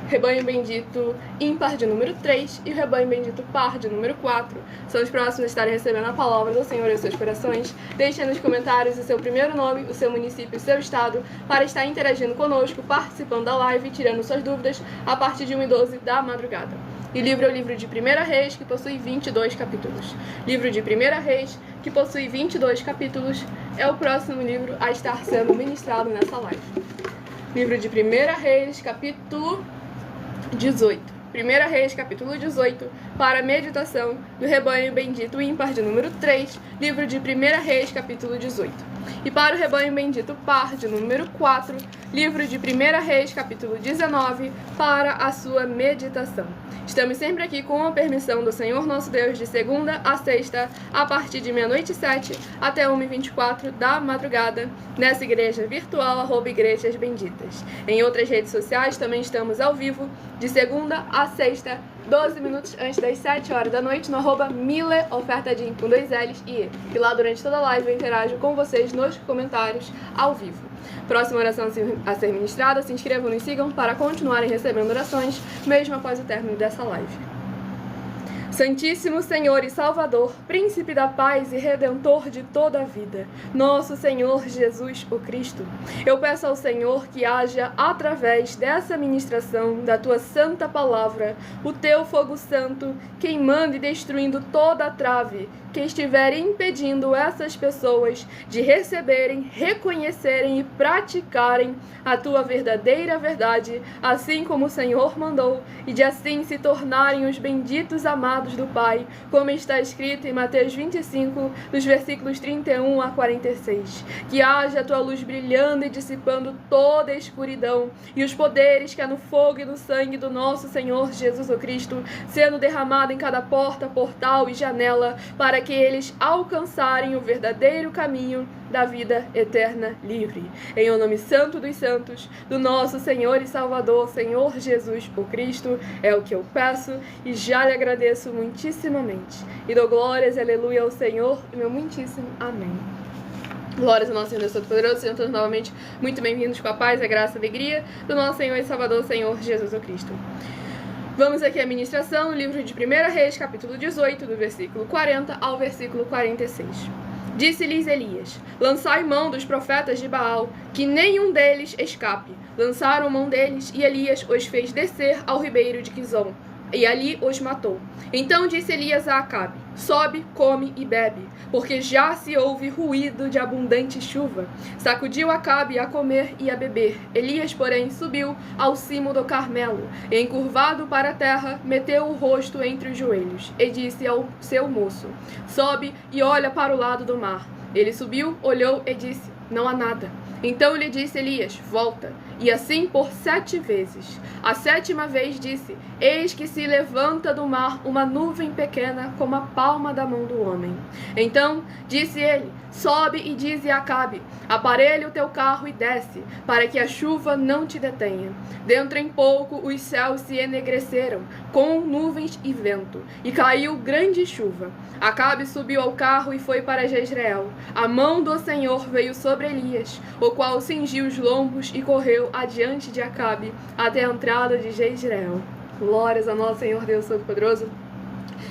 Rebanho bendito ímpar de número 3 e o rebanho bendito par de número 4. São os próximos a estarem recebendo a palavra do Senhor aos seus corações. Deixe nos comentários o seu primeiro nome, o seu município e o seu estado para estar interagindo conosco, participando da live e tirando suas dúvidas a partir de 1h12 da madrugada. E o livro é o livro de 1 Reis, que possui 22 capítulos. Livro de 1 Reis, que possui 22 capítulos, é o próximo livro a estar sendo ministrado nessa live. Livro de 1 Reis, capítulo 18. 1 Reis, capítulo 18, para a meditação do rebanho bendito ímpar de número 3, livro de 1 Reis, capítulo 18. E para o rebanho bendito par de número 4, livro de 1 Reis, capítulo 19, para a sua meditação. Estamos sempre aqui com a permissão do Senhor nosso Deus, de segunda a sexta, a partir de 00h07 até 1h24 da madrugada, nessa igreja virtual, @Igrejas Benditas. Em outras redes sociais também estamos ao vivo, de segunda a sexta, 12 minutos antes das 7 horas da noite, no @MileOfertadim, com 2 L's e E. E lá durante toda a live eu interajo com vocês nos comentários ao vivo. Próxima oração a ser ministrada, se inscrevam e nos sigam para continuarem recebendo orações, mesmo após o término dessa live. Santíssimo Senhor e Salvador, Príncipe da paz e Redentor de toda a vida, nosso Senhor Jesus o Cristo, eu peço ao Senhor que haja, através dessa ministração da Tua santa palavra, o Teu fogo santo, queimando e destruindo toda a trave que estiver impedindo essas pessoas de receberem, reconhecerem e praticarem a Tua verdadeira verdade, assim como o Senhor mandou, e de assim se tornarem os benditos amados do Pai, como está escrito em Mateus 25, dos versículos 31 a 46. Que haja a Tua luz brilhando e dissipando toda a escuridão, e os poderes que há no fogo e no sangue do nosso Senhor Jesus o Cristo, sendo derramado em cada porta, portal e janela, para que eles alcançarem o verdadeiro caminho da vida eterna livre. Em o nome santo dos santos, do nosso Senhor e Salvador, Senhor Jesus o Cristo, é o que eu peço e já lhe agradeço muitíssimamente. E dou glórias, aleluia, ao Senhor, e meu muitíssimo amém. Glórias ao nosso Senhor Deus Todo-Poderoso, sejam todos novamente muito bem-vindos com a paz, a graça e a alegria do nosso Senhor e Salvador, Senhor Jesus o Cristo. Vamos aqui à ministração no livro de 1 Reis, capítulo 18, do versículo 40 ao versículo 46. Disse-lhes Elias: lançai mão dos profetas de Baal, que nenhum deles escape. Lançaram mão deles, e Elias os fez descer ao ribeiro de Quizom, e ali os matou. Então disse Elias a Acabe: sobe, come e bebe, porque já se ouve ruído de abundante chuva. Sacudiu Acabe a comer e a beber. Elias, porém, subiu ao cimo do Carmelo, e, encurvado para a terra, meteu o rosto entre os joelhos, e disse ao seu moço: sobe e olha para o lado do mar. Ele subiu, olhou e disse: não há nada. Então lhe disse Elias: volta. E assim por 7 vezes. A 7ª vez disse: eis que se levanta do mar uma nuvem pequena como a palma da mão do homem. Então disse ele: sobe e dize a Acabe: aparelha o teu carro e desce, para que a chuva não te detenha. Dentro em pouco os céus se enegreceram, com nuvens e vento, e caiu grande chuva. Acabe subiu ao carro e foi para Jezreel. A mão do Senhor veio sobre Elias, o qual cingiu os lombos e correu adiante de Acabe até a entrada de Jezreel. Glórias ao nosso Senhor Deus Todo-Poderoso.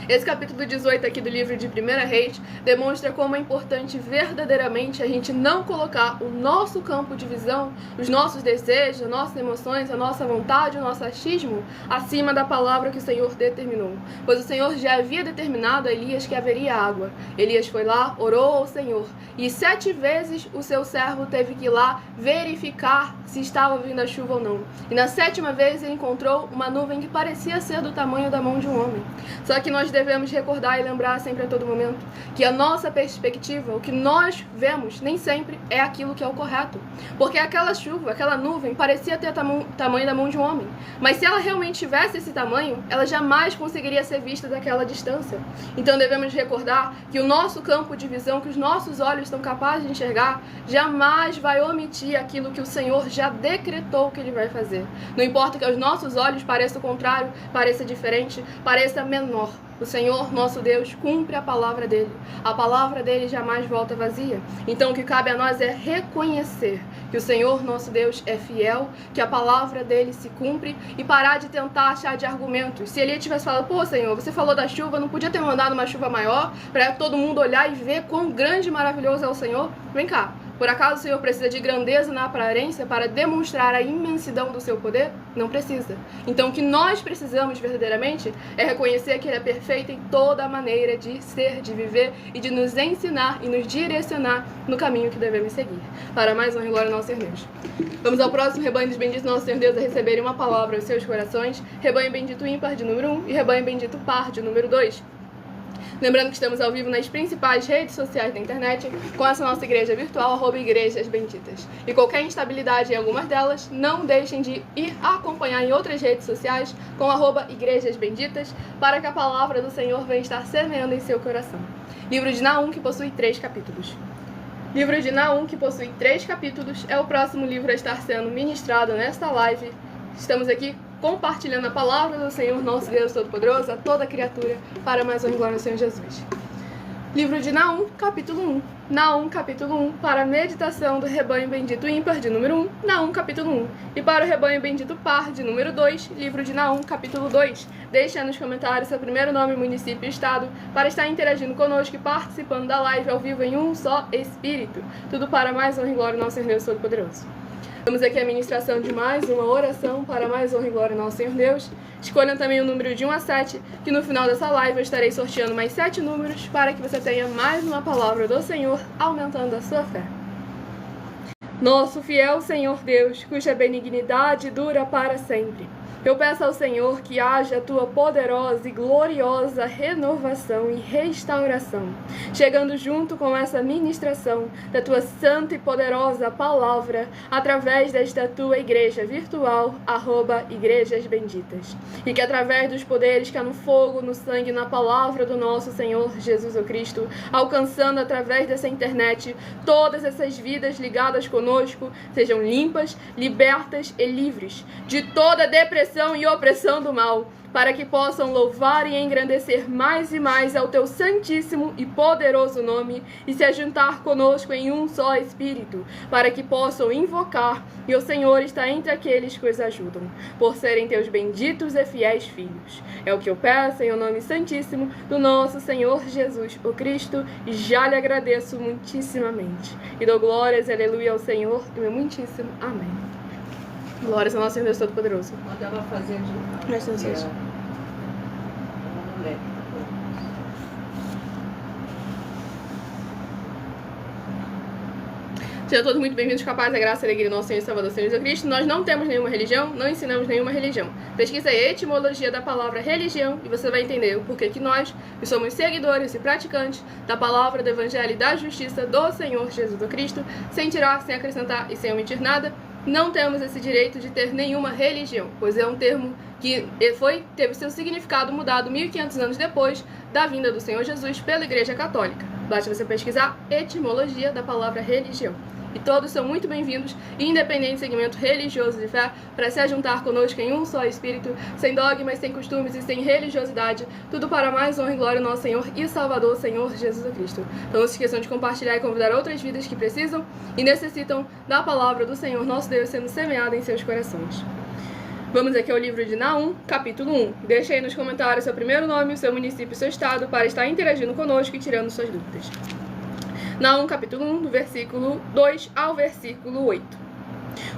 Esse capítulo 18 aqui do livro de 1 Reis demonstra como é importante verdadeiramente a gente não colocar o nosso campo de visão, os nossos desejos, as nossas emoções, a nossa vontade, o nosso achismo acima da palavra que o Senhor determinou. Pois o Senhor já havia determinado a Elias que haveria água. Elias foi lá, orou ao Senhor, e 7 vezes o seu servo teve que ir lá verificar se estava vindo a chuva ou não. E na 7ª vez ele encontrou uma nuvem que parecia ser do tamanho da mão de um homem. Só que nós devemos recordar e lembrar sempre a todo momento que a nossa perspectiva, o que nós vemos, nem sempre é aquilo que é o correto. Porque aquela chuva, aquela nuvem, parecia ter o tamanho da mão de um homem. Mas se ela realmente tivesse esse tamanho, ela jamais conseguiria ser vista daquela distância. Então devemos recordar que o nosso campo de visão, que os nossos olhos estão capazes de enxergar, jamais vai omitir aquilo que o Senhor já decretou que Ele vai fazer. Não importa que aos nossos olhos pareça o contrário, pareça diferente, pareça menor. O Senhor, nosso Deus, cumpre a palavra dele. A palavra dele jamais volta vazia. Então o que cabe a nós é reconhecer que o Senhor, nosso Deus, é fiel, que a palavra dele se cumpre e parar de tentar achar de argumentos. Se ele tivesse falado: pô, Senhor, você falou da chuva, não podia ter mandado uma chuva maior para todo mundo olhar e ver quão grande e maravilhoso é o Senhor? Vem cá. Por acaso o Senhor precisa de grandeza na aparência para demonstrar a imensidão do seu poder? Não precisa. Então o que nós precisamos verdadeiramente é reconhecer que Ele é perfeito em toda a maneira de ser, de viver e de nos ensinar e nos direcionar no caminho que devemos seguir. Para mais honra e glória ao nosso Senhor Deus. Vamos ao próximo rebanho dos benditos nosso Senhor Deus a receberem uma palavra aos seus corações. Rebanho bendito ímpar de número 1 e rebanho bendito par de número 2. Lembrando que estamos ao vivo nas principais redes sociais da internet com essa nossa igreja virtual, @Igrejas Benditas. E qualquer instabilidade em algumas delas, não deixem de ir acompanhar em outras redes sociais com @Igrejas Benditas, para que a palavra do Senhor venha estar semeando em seu coração. Livro de Naum, que possui 3 capítulos. Livro de Naum, que possui 3 capítulos, é o próximo livro a estar sendo ministrado nesta live. Estamos aqui compartilhando a palavra do Senhor, nosso Deus Todo-Poderoso, a toda criatura, para mais honra e glória ao Senhor Jesus. Livro de Naum, capítulo 1. Naum, capítulo 1, para a meditação do rebanho bendito ímpar, de número 1, Naum, capítulo 1. E para o rebanho bendito par, de número 2, livro de Naum, capítulo 2. Deixe nos comentários seu primeiro nome, município e estado, para estar interagindo conosco e participando da live ao vivo em um só Espírito. Tudo para mais honra e glória ao nosso Senhor Deus Todo-Poderoso. Temos aqui a ministração de mais uma oração para mais honra e glória ao nosso Senhor Deus. Escolham também o número de 1 a 7, que no final dessa live eu estarei sorteando mais 7 números para que você tenha mais uma palavra do Senhor, aumentando a sua fé. Nosso fiel Senhor Deus, cuja benignidade dura para sempre, eu peço ao Senhor que haja a tua poderosa e gloriosa renovação e restauração, chegando junto com essa ministração da tua santa e poderosa palavra, através desta tua igreja virtual, @Igrejas Benditas. E que através dos poderes que há no fogo, no sangue e na palavra do nosso Senhor Jesus Cristo, alcançando através dessa internet todas essas vidas ligadas conosco, sejam limpas, libertas e livres de toda depressão e opressão do mal, para que possam louvar e engrandecer mais e mais ao teu santíssimo e poderoso nome e se ajuntar conosco em um só Espírito, para que possam invocar, e o Senhor está entre aqueles que os ajudam, por serem teus benditos e fiéis filhos. É o que eu peço em o nome santíssimo do nosso Senhor Jesus, o Cristo, e já lhe agradeço muitíssimamente. E dou glórias e aleluia ao Senhor, e meu muitíssimo amém. Glórias ao nosso Senhor Deus Todo-Poderoso. Manda ela fazer de Presta atenção. mulher. Sejam todos muito bem-vindos, com a paz, a graça e a alegria do nosso Senhor e Salvador Senhor Jesus Cristo. Nós não temos nenhuma religião, não ensinamos nenhuma religião. Pesquisa a etimologia da palavra religião e você vai entender o porquê que nós somos seguidores e praticantes da palavra do Evangelho e da justiça do Senhor Jesus Cristo, sem tirar, sem acrescentar e sem omitir nada. Não temos esse direito de ter nenhuma religião, pois é um termo que teve seu significado mudado 1500 anos depois da vinda do Senhor Jesus pela Igreja Católica. Basta você pesquisar etimologia da palavra religião. E todos são muito bem-vindos, independente do segmento religioso de fé, para se ajuntar conosco em um só Espírito, sem dogmas, sem costumes e sem religiosidade, tudo para mais honra e glória ao nosso Senhor e Salvador, Senhor Jesus Cristo. Então não se esqueçam de compartilhar e convidar outras vidas que precisam e necessitam da palavra do Senhor, nosso Deus, sendo semeada em seus corações. Vamos aqui ao livro de Naum, capítulo 1. Deixe aí nos comentários seu primeiro nome, o seu município e seu estado, para estar interagindo conosco e tirando suas dúvidas. Naum, capítulo 1, do versículo 2 ao versículo 8.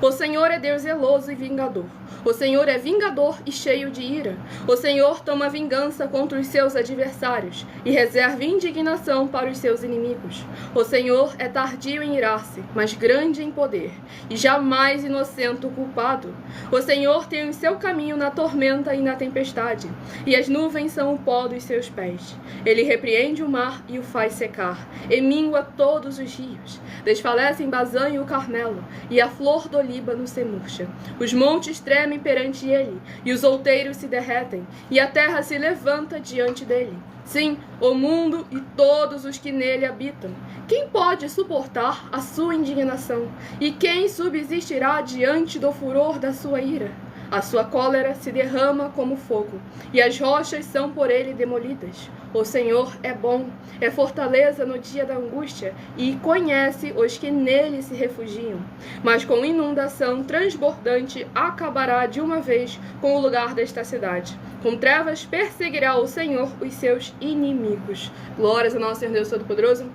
O Senhor é Deus zeloso e vingador. O Senhor é vingador e cheio de ira. O Senhor toma vingança contra os seus adversários e reserva indignação para os seus inimigos. O Senhor é tardio em irar-se, mas grande em poder, e jamais inocente o culpado. O Senhor tem o seu caminho na tormenta e na tempestade, e as nuvens são o pó dos seus pés. Ele repreende o mar e o faz secar, e mingua todos os rios. Desfalecem Bazã e o Carmelo, e a flor do Líbano se murcha. Os montes tremem perante ele, e os outeiros se derretem, e a terra se levanta diante dele. Sim, o mundo e todos os que nele habitam. Quem pode suportar a sua indignação? E quem subsistirá diante do furor da sua ira? A sua cólera se derrama como fogo, e as rochas são por ele demolidas. O Senhor é bom, é fortaleza no dia da angústia, e conhece os que nele se refugiam. Mas com inundação transbordante acabará de uma vez com o lugar desta cidade. Com trevas perseguirá o Senhor os seus inimigos. Glórias ao nosso Senhor Deus Todo-Poderoso.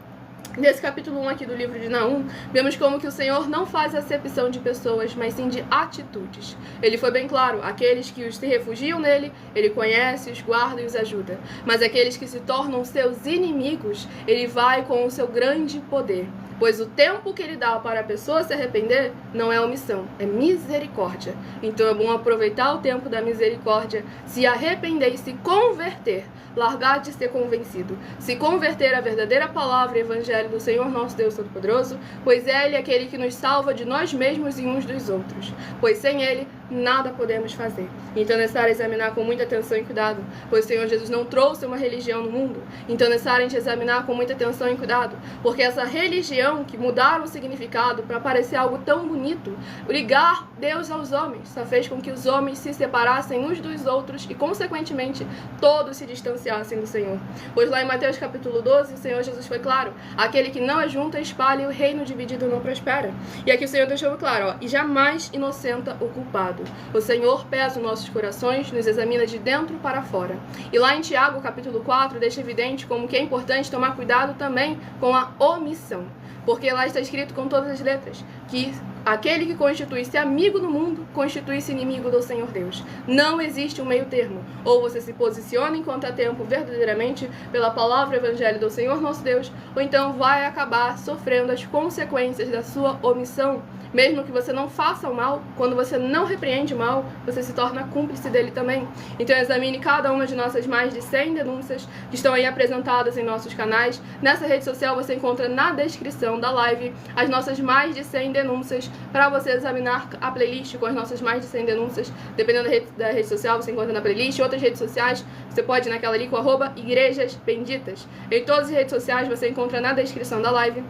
Nesse capítulo 1 aqui do livro de Naum, vemos como que o Senhor não faz acepção de pessoas, mas sim de atitudes. Ele foi bem claro, aqueles que se refugiam nele, ele conhece, os guarda e os ajuda. Mas aqueles que se tornam seus inimigos, ele vai com o seu grande poder. Pois o tempo que ele dá para a pessoa se arrepender não é omissão, é misericórdia. Então é bom aproveitar o tempo da misericórdia, se arrepender e se converter, largar de ser convencido, se converter à verdadeira palavra e evangelho do Senhor nosso Deus Todo-Poderoso, pois é Ele aquele que nos salva de nós mesmos e uns dos outros, pois sem Ele nada podemos fazer. Então é necessário examinar com muita atenção e cuidado, pois o Senhor Jesus não trouxe uma religião no mundo. Então é necessário a gente examinar com muita atenção e cuidado, porque essa religião que mudaram o significado para parecer algo tão bonito, ligar Deus aos homens, só fez com que os homens se separassem uns dos outros e, consequentemente, todos se distanciassem do Senhor. Pois lá em Mateus capítulo 12, o Senhor Jesus foi claro, aquele que não ajunta, espalha, e o reino dividido não prospera. E aqui o Senhor deixou claro, e jamais inocenta o culpado. O Senhor pesa os nossos corações, nos examina de dentro para fora. E lá em Tiago capítulo 4, deixa evidente como que é importante tomar cuidado também com a omissão. Porque lá está escrito com todas as letras que aquele que constitui-se amigo do mundo, constitui-se inimigo do Senhor Deus. Não existe um meio termo. Ou você se posiciona enquanto há tempo verdadeiramente pela palavra e evangelho do Senhor nosso Deus, ou então vai acabar sofrendo as consequências da sua omissão. Mesmo que você não faça o mal, quando você não repreende o mal, você se torna cúmplice dele também. Então examine cada uma de nossas mais de 100 denúncias que estão aí apresentadas em nossos canais. Nessa rede social você encontra na descrição da live as nossas mais de 100 denúncias para você examinar a playlist com as nossas mais de 100 denúncias. Dependendo da rede social, você encontra na playlist. Outras redes sociais, você pode ir naquela ali com @igrejasbenditas. Em todas as redes sociais você encontra na descrição da live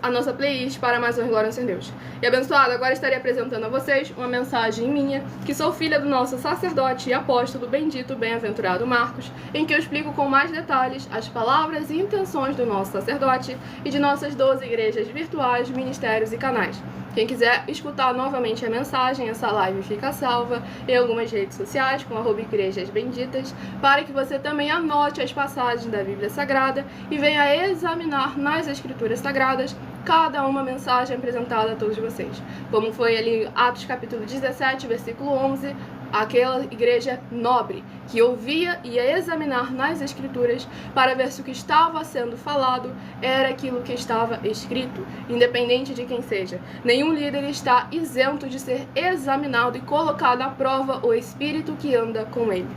a nossa playlist para mais uma glória ao Senhor Deus. E abençoado, agora estarei apresentando a vocês uma mensagem minha, que sou filha do nosso sacerdote e apóstolo bendito, bem-aventurado Marcos, em que eu explico com mais detalhes as palavras e intenções do nosso sacerdote e de nossas 12 igrejas virtuais, ministérios e canais. Quem quiser escutar novamente a mensagem, essa live fica salva em algumas redes sociais com @igrejasbenditas, para que você também anote as passagens da Bíblia Sagrada e venha examinar nas Escrituras Sagradas cada uma mensagem apresentada a todos vocês. Como foi ali Atos capítulo 17, versículo 11, aquela igreja nobre que ouvia e ia examinar nas Escrituras para ver se o que estava sendo falado era aquilo que estava escrito, independente de quem seja. Nenhum líder está isento de ser examinado e colocado à prova o Espírito que anda com ele.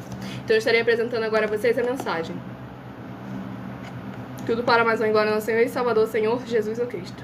Então eu estarei apresentando agora a vocês a mensagem. Tudo para mais uma glória ao nosso Senhor e Salvador, Senhor Jesus o Cristo.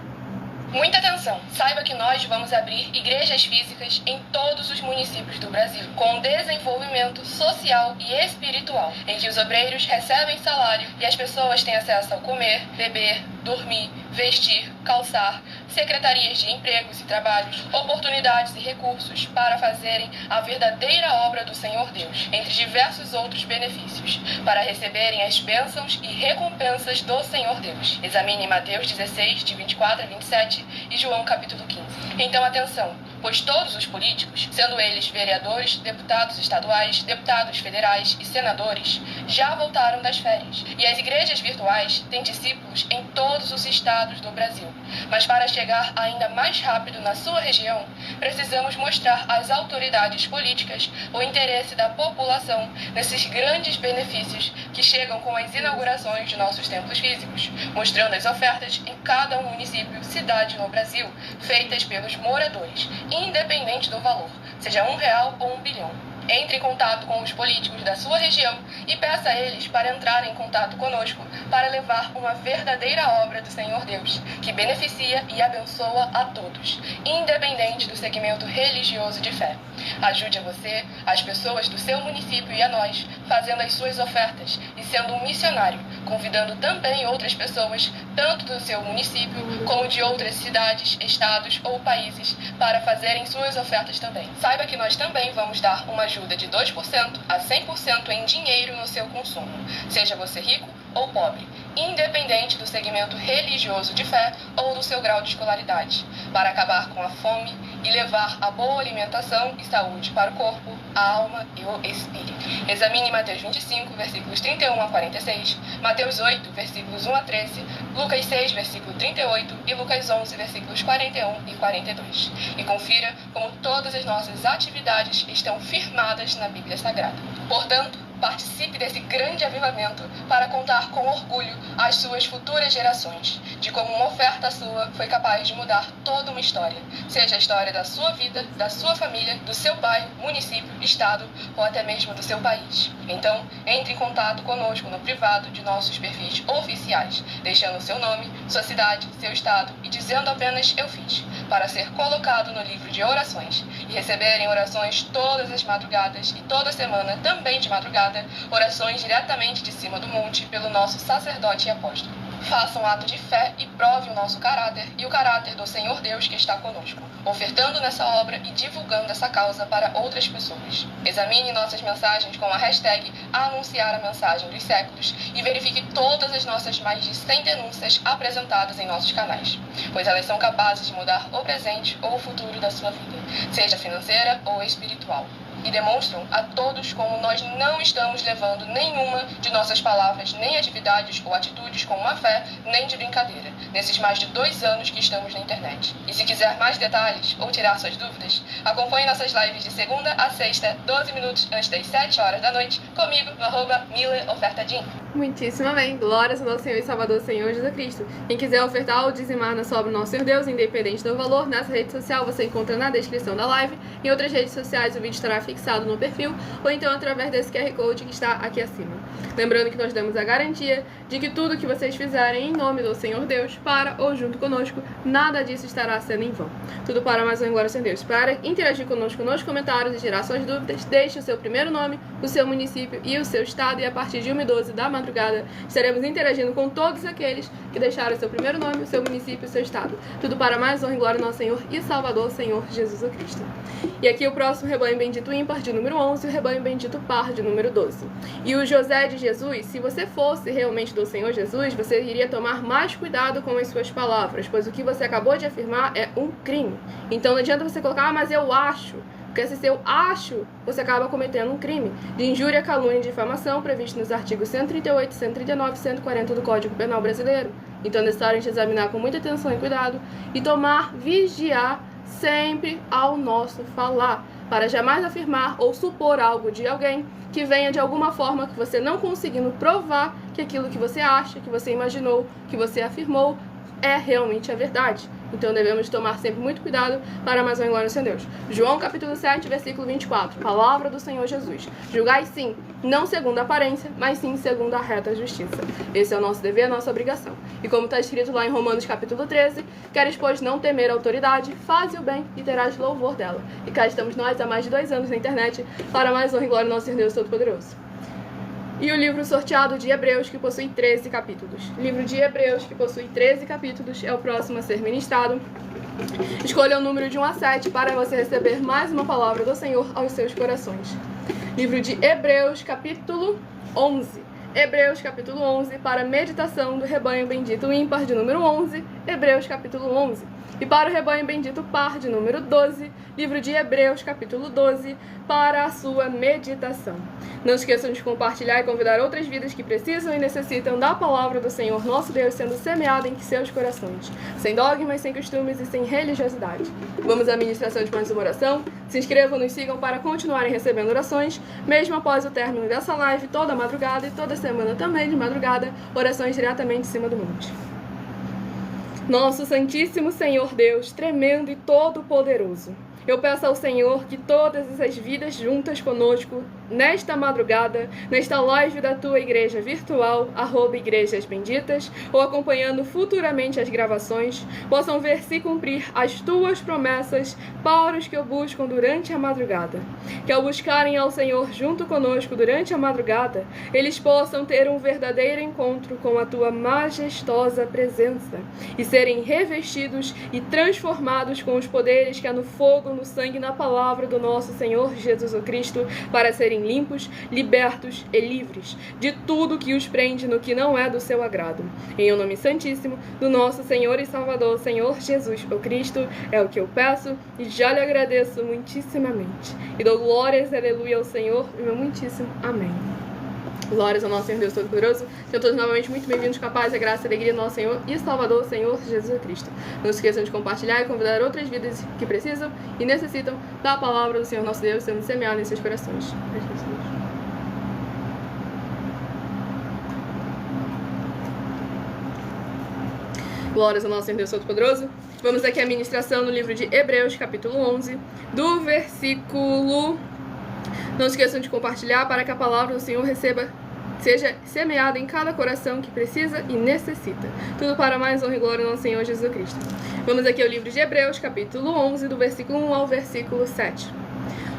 Muita atenção! Saiba que nós vamos abrir igrejas físicas em todos os municípios do Brasil, com desenvolvimento social e espiritual, em que os obreiros recebem salário e as pessoas têm acesso ao comer, beber, dormir, vestir, calçar, secretarias de empregos e trabalhos, oportunidades e recursos para fazerem a verdadeira obra do Senhor Deus, entre diversos outros benefícios, para receberem as bênçãos e recompensas do Senhor Deus. Examine Mateus 16, de 24 a 27 e João capítulo 15. Então atenção, pois todos os políticos, sendo eles vereadores, deputados estaduais, deputados federais e senadores, já voltaram das férias, e as igrejas virtuais têm discípulos em todos os estados do Brasil. Mas para chegar ainda mais rápido na sua região, precisamos mostrar às autoridades políticas o interesse da população nesses grandes benefícios que chegam com as inaugurações de nossos templos físicos, mostrando as ofertas em cada município, cidade no Brasil, feitas pelos moradores, independente do valor, seja R$1 ou 1 bilhão. Entre em contato com os políticos da sua região e peça a eles para entrarem em contato conosco para levar uma verdadeira obra do Senhor Deus, que beneficia e abençoa a todos, independente do segmento religioso de fé. Ajude a você, as pessoas do seu município e a nós, fazendo as suas ofertas e sendo um missionário, convidando também outras pessoas, tanto do seu município como de outras cidades, estados ou países, para fazerem suas ofertas também. Saiba que nós também vamos dar uma ajuda de 2% a 100% em dinheiro no seu consumo, seja você rico ou pobre, independente do segmento religioso de fé ou do seu grau de escolaridade, para acabar com a fome e levar a boa alimentação e saúde para o corpo, a alma e o espírito. Examine Mateus 25, versículos 31 a 46, Mateus 8, versículos 1 a 13, Lucas 6, versículo 38 e Lucas 11, versículos 41 e 42. E confira como todas as nossas atividades estão firmadas na Bíblia Sagrada. Portanto, participe desse grande avivamento para contar com orgulho às suas futuras gerações de como uma oferta sua foi capaz de mudar toda uma história, seja a história da sua vida, da sua família, do seu bairro, município, estado ou até mesmo do seu país. Então, entre em contato conosco no privado de nossos perfis oficiais, deixando seu nome, sua cidade, seu estado e dizendo apenas "eu fiz", para ser colocado no livro de orações e receberem orações todas as madrugadas e toda semana também de madrugada, orações diretamente de cima do monte pelo nosso sacerdote e apóstolo. Faça um ato de fé e prove o nosso caráter e o caráter do Senhor Deus que está conosco, ofertando nessa obra e divulgando essa causa para outras pessoas. Examine nossas mensagens com a hashtag Anunciar a Mensagem dos Séculos e verifique todas as nossas mais de 100 denúncias apresentadas em nossos canais, pois elas são capazes de mudar o presente ou o futuro da sua vida, seja financeira ou espiritual. E demonstram a todos como nós não estamos levando nenhuma de nossas palavras, nem atividades ou atitudes com má fé, nem de brincadeira, nesses mais de 2 anos que estamos na internet. E se quiser mais detalhes ou tirar suas dúvidas, acompanhe nossas lives de segunda a sexta, 12 minutos antes das 7 horas da noite, comigo no @MillerOfertaDin. Muitíssimo amém. Glórias ao nosso Senhor e Salvador, Senhor Jesus Cristo. Quem quiser ofertar ou dizimar na sua obra do nosso Senhor Deus, independente do valor, nessa rede social você encontra na descrição da live. Em outras redes sociais o vídeo estará fixado no perfil, ou então através desse QR Code que está aqui acima. Lembrando que nós damos a garantia de que tudo que vocês fizerem em nome do Senhor Deus, para ou junto conosco, nada disso estará sendo em vão. Tudo para mais um Glória ao Senhor Deus. Para interagir conosco nos comentários e tirar suas dúvidas, deixe o seu primeiro nome, o seu município e o seu estado, e a partir de 1h12 da madrugada estaremos interagindo com todos aqueles que deixaram o seu primeiro nome, o seu município e o seu estado. Tudo para mais honra e glória ao nosso Senhor e Salvador, Senhor Jesus Cristo. E aqui o próximo rebanho bendito ímpar de número 11 e o rebanho bendito par de número 12. E o José de Jesus, se você fosse realmente do Senhor Jesus, você iria tomar mais cuidado com as suas palavras, pois o que você acabou de afirmar é um crime. Então não adianta você colocar, mas eu acho. Porque se eu acho, você acaba cometendo um crime de injúria, calúnia e difamação previsto nos artigos 138, 139 e 140 do Código Penal Brasileiro. Então é necessário a gente examinar com muita atenção e cuidado e vigiar sempre ao nosso falar, para jamais afirmar ou supor algo de alguém que venha de alguma forma que você não conseguindo provar que aquilo que você acha, que você imaginou, que você afirmou é realmente a verdade. Então devemos tomar sempre muito cuidado para mais uma glória ao Senhor Deus. João capítulo 7, versículo 24. Palavra do Senhor Jesus. Julgai sim, não segundo a aparência, mas sim segundo a reta justiça. Esse é o nosso dever, a nossa obrigação. E como está escrito lá em Romanos capítulo 13, queres, pois, não temer a autoridade, faze o bem e terás louvor dela. E cá estamos nós há mais de 2 anos na internet para mais honra e glória ao nosso Senhor Deus Todo-Poderoso. E o livro sorteado de Hebreus, que possui 13 capítulos. O livro de Hebreus, que possui 13 capítulos, é o próximo a ser ministrado. Escolha o número de 1 a 7 para você receber mais uma palavra do Senhor aos seus corações. Livro de Hebreus, capítulo 11. Hebreus, capítulo 11, para meditação do rebanho bendito ímpar de número 11. Hebreus, capítulo 11. E para o rebanho bendito par de número 12, livro de Hebreus, capítulo 12, para a sua meditação. Não esqueçam de compartilhar e convidar outras vidas que precisam e necessitam da palavra do Senhor nosso Deus sendo semeada em seus corações, sem dogmas, sem costumes e sem religiosidade. Vamos à ministração de mais uma oração. Se inscrevam, nos sigam para continuarem recebendo orações, mesmo após o término dessa live, toda madrugada e toda semana também de madrugada, orações diretamente em cima do monte. Nosso Santíssimo Senhor Deus, tremendo e todo-poderoso, eu peço ao Senhor que todas essas vidas juntas conosco, nesta madrugada, nesta live da tua igreja virtual, @Igrejas Benditas, ou acompanhando futuramente as gravações, possam ver se cumprir as tuas promessas para os que o buscam durante a madrugada. Que ao buscarem ao Senhor junto conosco durante a madrugada, eles possam ter um verdadeiro encontro com a tua majestosa presença e serem revestidos e transformados com os poderes que há no fogo, no sangue e na palavra do nosso Senhor Jesus Cristo, para serem limpos, libertos e livres de tudo que os prende no que não é do seu agrado. Em o nome santíssimo do nosso Senhor e Salvador, Senhor Jesus o Cristo, é o que eu peço e já lhe agradeço muitíssimamente. E dou glórias, aleluia, ao Senhor e meu muitíssimo amém. Glórias ao nosso Senhor Deus Todo-Poderoso. Sejam todos novamente muito bem-vindos com a paz e a graça e a alegria do nosso Senhor e Salvador, Senhor Jesus Cristo. Não se esqueçam de compartilhar e convidar outras vidas que precisam e necessitam da palavra do Senhor nosso Deus sendo semeada em seus corações. Glórias ao nosso Senhor Deus Todo-Poderoso. Vamos aqui à ministração no livro de Hebreus, capítulo 11, do versículo... Não se esqueçam de compartilhar para que a palavra do Senhor seja semeada em cada coração que precisa e necessita. Tudo para mais honra e glória ao nosso Senhor Jesus Cristo. Vamos aqui ao livro de Hebreus, capítulo 11, do versículo 1 ao versículo 7.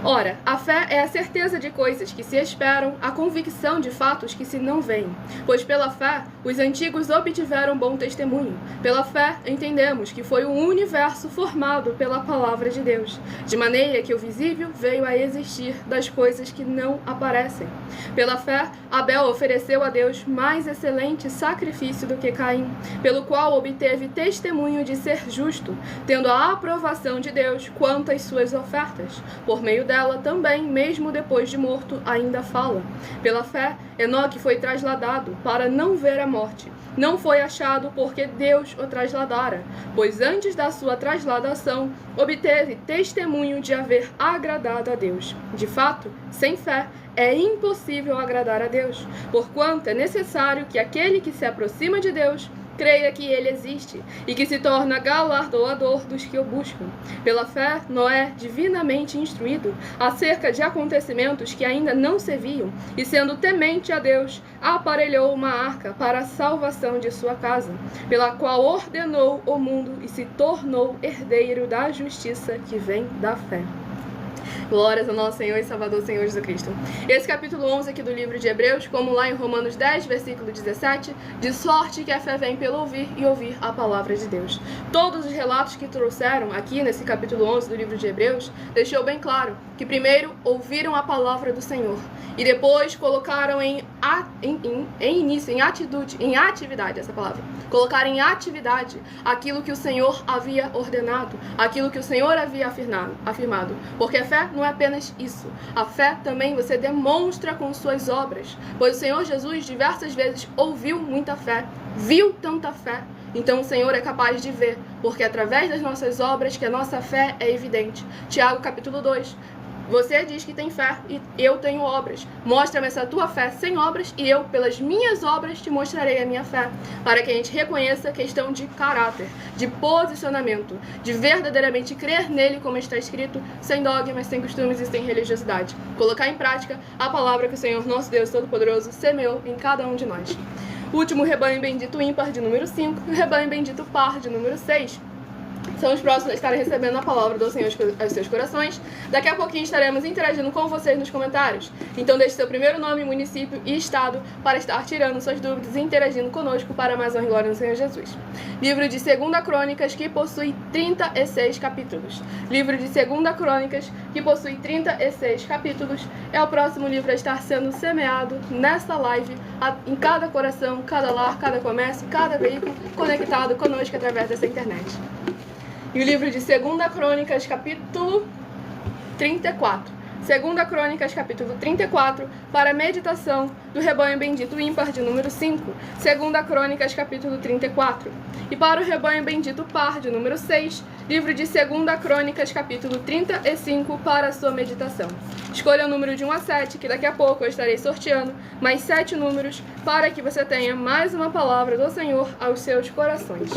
Ora, a fé é a certeza de coisas que se esperam, a convicção de fatos que se não veem. Pois pela fé, os antigos obtiveram bom testemunho. Pela fé, entendemos que foi o universo formado pela palavra de Deus, de maneira que o visível veio a existir das coisas que não aparecem. Pela fé, Abel ofereceu a Deus mais excelente sacrifício do que Caim, pelo qual obteve testemunho de ser justo, tendo a aprovação de Deus quanto às suas ofertas. Por meio dela também, mesmo depois de morto, ainda fala. Pela fé, Enoque foi trasladado para não ver a morte. Não foi achado porque Deus o trasladara, pois antes da sua trasladação, obteve testemunho de haver agradado a Deus. De fato, sem fé, é impossível agradar a Deus, porquanto é necessário que aquele que se aproxima de Deus creia que ele existe e que se torna galardoador dos que o buscam. Pela fé, Noé, divinamente instruído acerca de acontecimentos que ainda não se viam, e sendo temente a Deus, aparelhou uma arca para a salvação de sua casa, pela qual ordenou o mundo e se tornou herdeiro da justiça que vem da fé. Glórias ao nosso Senhor e Salvador, Senhor Jesus Cristo. Esse capítulo 11 aqui do livro de Hebreus, como lá em Romanos 10, versículo 17, de sorte que a fé vem pelo ouvir e ouvir a palavra de Deus. Todos os relatos que trouxeram aqui nesse capítulo 11 do livro de Hebreus, deixou bem claro que primeiro ouviram a palavra do Senhor e depois colocaram em atividade essa palavra. Colocaram em atividade aquilo que o Senhor havia ordenado, aquilo que o Senhor havia afirmado. Porque a fé não é apenas isso. A fé também você demonstra com suas obras. Pois o Senhor Jesus diversas vezes ouviu muita fé, viu tanta fé. Então o Senhor é capaz de ver, porque através das nossas obras que a nossa fé é evidente. Tiago capítulo 2. Você diz que tem fé e eu tenho obras. Mostra-me essa tua fé sem obras e eu, pelas minhas obras, te mostrarei a minha fé. Para que a gente reconheça a questão de caráter, de posicionamento, de verdadeiramente crer nele como está escrito, sem dogmas, sem costumes e sem religiosidade. Colocar em prática a palavra que o Senhor, nosso Deus Todo-Poderoso, semeou em cada um de nós. O último rebanho bendito ímpar de número 5 e o rebanho bendito par de número 6. São os próximos a estarem recebendo a palavra do Senhor aos seus corações. Daqui a pouquinho estaremos interagindo com vocês nos comentários. Então deixe seu primeiro nome, município e estado para estar tirando suas dúvidas e interagindo conosco para mais honra e glória no Senhor Jesus. Livro de 2 Crônicas, que possui 36 capítulos. Livro de 2 Crônicas, que possui 36 capítulos, é o próximo livro a estar sendo semeado nessa live, em cada coração, cada lar, cada comércio, cada veículo conectado conosco através dessa internet. E o livro de 2 Crônicas, capítulo 34. 2 Crônicas, capítulo 34, para a meditação do rebanho bendito ímpar de número 5. 2 Crônicas, capítulo 34. E para o rebanho bendito par de número 6, livro de 2 Crônicas, capítulo 35, para a sua meditação. Escolha o número de 1 a 7, que daqui a pouco eu estarei sorteando mais 7 números, para que você tenha mais uma palavra do Senhor aos seus corações.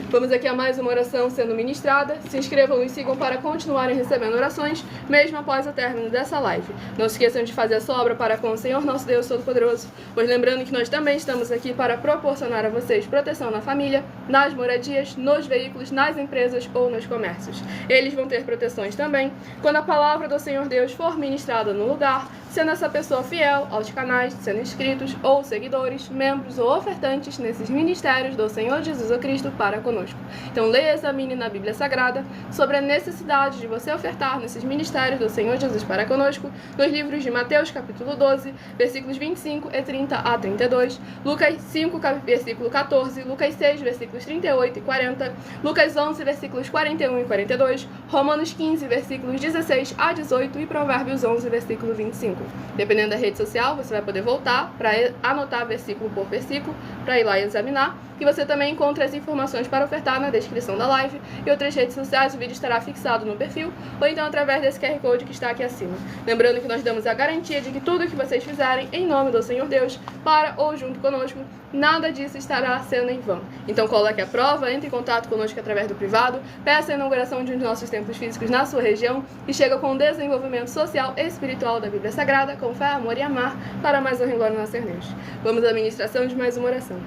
Vamos aqui a mais uma oração sendo ministrada. Se inscrevam e sigam para continuarem recebendo orações, mesmo após o término dessa live. Não se esqueçam de fazer a sua obra para com o Senhor, nosso Deus Todo-Poderoso, pois lembrando que nós também estamos aqui para proporcionar a vocês proteção na família, nas moradias, nos veículos, nas empresas ou nos comércios. Eles vão ter proteções também quando a palavra do Senhor Deus for ministrada no lugar, sendo essa pessoa fiel aos canais, sendo inscritos ou seguidores, membros ou ofertantes nesses ministérios do Senhor Jesus Cristo para conosco. Então leia e examine na Bíblia Sagrada sobre a necessidade de você ofertar nesses ministérios do Senhor Jesus para conosco, nos livros de Mateus capítulo 12, versículos 25 e 30 a 32, Lucas 5, versículo 14, Lucas 6, versículos 38 e 40, Lucas 11, versículos 41 e 42, Romanos 15, versículos 16 a 18 e Provérbios 11, versículo 25. Dependendo da rede social, você vai poder voltar para anotar versículo por versículo, para ir lá e examinar. E você também encontra as informações para ofertar na descrição da live e outras redes sociais. O vídeo estará fixado no perfil ou então através desse QR Code que está aqui acima. Lembrando que nós damos a garantia de que tudo que vocês fizerem em nome do Senhor Deus, para ou junto conosco, nada disso estará sendo em vão. Então coloque a prova, entre em contato conosco através do privado, peça a inauguração de um de nossos templos físicos na sua região e chega com o desenvolvimento social e espiritual da Bíblia Sagrada, com fé, amor e amar, para mais honra e glória do nosso Senhor Deus. Vamos à ministração de mais uma oração.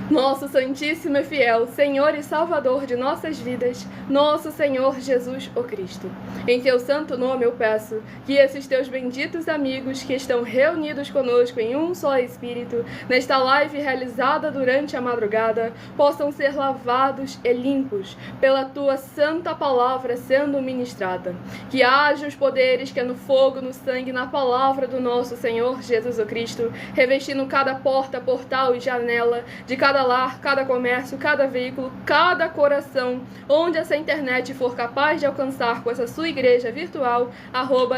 Nosso Santíssimo e Fiel Senhor e Salvador de nossas vidas, nosso Senhor Jesus o Cristo. Em teu santo nome eu peço que esses teus benditos amigos que estão reunidos conosco em um só Espírito, nesta live realizada durante a madrugada, possam ser lavados e limpos pela tua santa palavra sendo ministrada. Que haja os poderes que é no fogo, no sangue, na palavra do nosso Senhor Jesus o Cristo, revestindo cada porta, portal e janela de cada lar, cada comércio, cada veículo, cada coração, onde essa internet for capaz de alcançar com essa sua igreja virtual,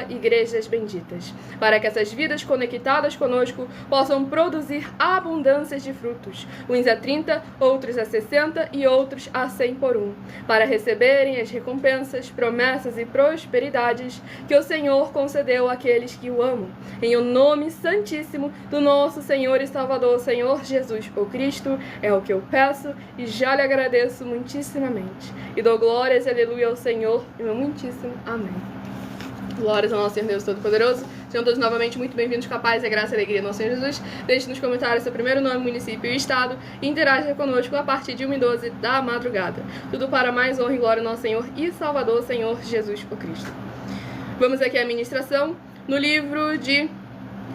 @igrejas benditas, para que essas vidas conectadas conosco possam produzir abundâncias de frutos, uns a 30, outros a 60 e outros a 100 por um, para receberem as recompensas, promessas e prosperidades que o Senhor concedeu àqueles que o amam, em o nome santíssimo do nosso Senhor e Salvador, Senhor Jesus o Cristo. É o que eu peço e já lhe agradeço muitíssimamente. E dou glórias e aleluia ao Senhor e meu muitíssimo amém. Glórias ao nosso Senhor Deus Todo-Poderoso. Sejam todos novamente muito bem-vindos com a paz, a graça e a alegria do nosso Senhor Jesus. Deixe nos comentários seu primeiro nome, município e estado e interaja conosco a partir de 1h12 da madrugada. Tudo para mais honra e glória ao nosso Senhor e Salvador, Senhor Jesus o Cristo. Vamos aqui à ministração no livro de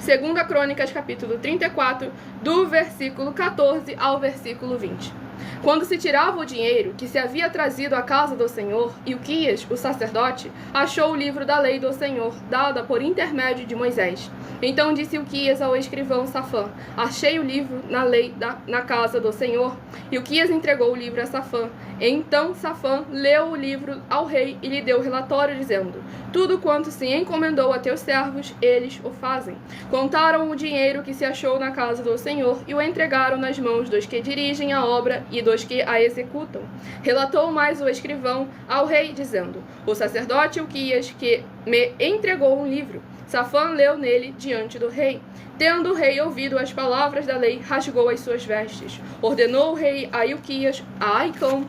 2 Crônicas, capítulo 34, do versículo 14 ao versículo 20. Quando se tirava o dinheiro que se havia trazido à casa do Senhor, Ilquias, o sacerdote, achou o livro da lei do Senhor, dada por intermédio de Moisés. Então disse Ilquias ao escrivão Safã: achei o livro na casa do Senhor. Ilquias entregou o livro a Safã. Então Safã leu o livro ao rei e lhe deu o relatório, dizendo: tudo quanto se encomendou a teus servos, eles o fazem. Contaram o dinheiro que se achou na casa do Senhor e o entregaram nas mãos dos que dirigem a obra e dos que a executam. Relatou mais o escrivão ao rei, dizendo: o sacerdote Ilquias que me entregou um livro. Safã leu nele diante do rei. Tendo o rei ouvido as palavras da lei, rasgou as suas vestes. Ordenou o rei a Ilquias, a Aicão,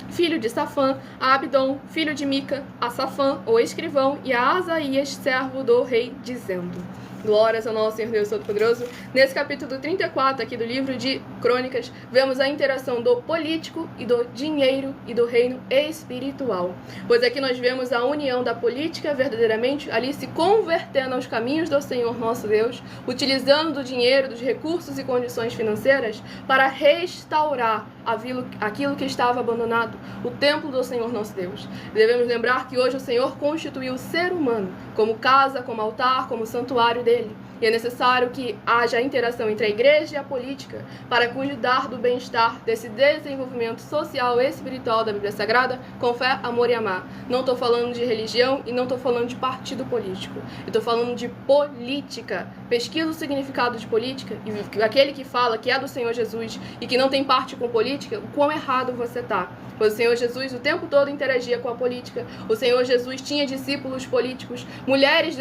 filho de Safã, a Abdom, filho de Mica, a Safã, o escrivão, e a Asaías, servo do rei, dizendo: glórias ao nosso Senhor Deus Todo-Poderoso. Nesse capítulo 34 aqui do livro de Crônicas, vemos a interação do político e do dinheiro e do reino espiritual. Pois aqui nós vemos a união da política verdadeiramente ali se convertendo aos caminhos do Senhor nosso Deus, utilizando do dinheiro, dos recursos e condições financeiras para restaurar aquilo que estava abandonado, o templo do Senhor nosso Deus. Devemos lembrar que hoje o Senhor constituiu o ser humano como casa, como altar, como santuário dele. E é necessário que haja interação entre a igreja e a política para cuidar do bem-estar desse desenvolvimento social e espiritual da Bíblia Sagrada com fé, amor e amar. Não estou falando de religião e não estou falando de partido político. Eu estou falando de política. Pesquisa o significado de política e aquele que fala que é do Senhor Jesus e que não tem parte com política, o quão errado você está. Pois o Senhor Jesus o tempo todo interagia com a política. O Senhor Jesus tinha discípulos políticos, mulheres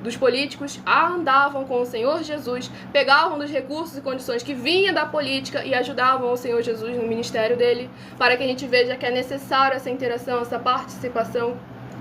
dos políticos andavam com o Senhor Jesus, pegavam dos recursos e condições que vinha da política e ajudavam o Senhor Jesus no ministério dele, para que a gente veja que é necessário essa interação, essa participação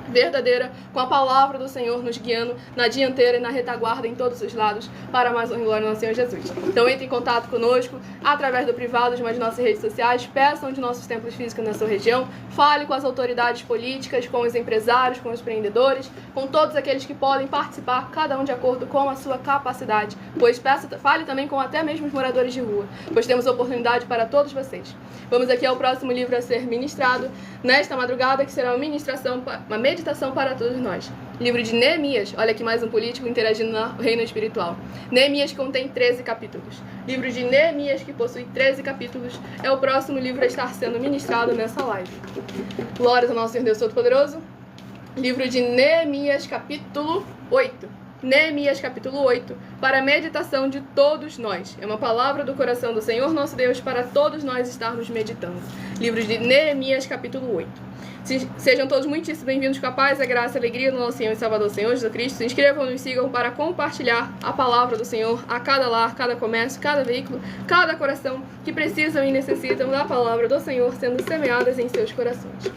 verdadeira com a palavra do Senhor nos guiando na dianteira e na retaguarda em todos os lados para mais honra e glória ao nosso Senhor Jesus. Então entre em contato conosco através do privado de uma de nossas redes sociais, peçam de nossos templos físicos na sua região, fale com as autoridades políticas, com os empresários, com os empreendedores, com todos aqueles que podem participar, cada um de acordo com a sua capacidade, pois fale também com até mesmo os moradores de rua, pois temos oportunidade para todos vocês. Vamos aqui ao próximo livro a ser ministrado nesta madrugada, que será uma meditação para todos nós. Livro de Neemias, olha aqui mais um político interagindo no reino espiritual. Neemias contém 13 capítulos. Livro de Neemias, que possui 13 capítulos, é o próximo livro a estar sendo ministrado nessa live. Glórias ao nosso Senhor Deus Todo-Poderoso. livro de Neemias, capítulo 8. Neemias, capítulo 8, para a meditação de todos nós. É uma palavra do coração do Senhor nosso Deus para todos nós estarmos meditando. Livro de Neemias, capítulo 8. Sejam todos muitíssimo bem-vindos com a paz, a graça e a alegria do nosso Senhor e Salvador Senhor Jesus Cristo. Se inscrevam e nos sigam para compartilhar a palavra do Senhor a cada lar, cada comércio, cada veículo, cada coração que precisam e necessitam da palavra do Senhor sendo semeadas em seus corações.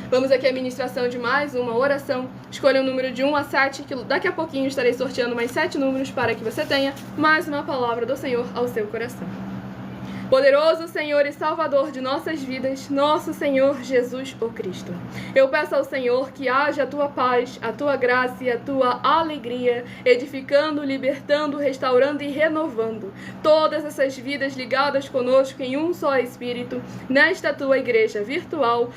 Vamos aqui à ministração de mais uma oração. Escolha um número de 1 a 7, que daqui a pouquinho estarei sorteando mais 7 números para que você tenha mais uma palavra do Senhor ao seu coração. Poderoso Senhor e Salvador de nossas vidas, nosso Senhor Jesus, o Cristo. Eu peço ao Senhor que haja a tua paz, a tua graça e a tua alegria, edificando, libertando, restaurando e renovando todas essas vidas ligadas conosco em um só Espírito, nesta tua igreja virtual,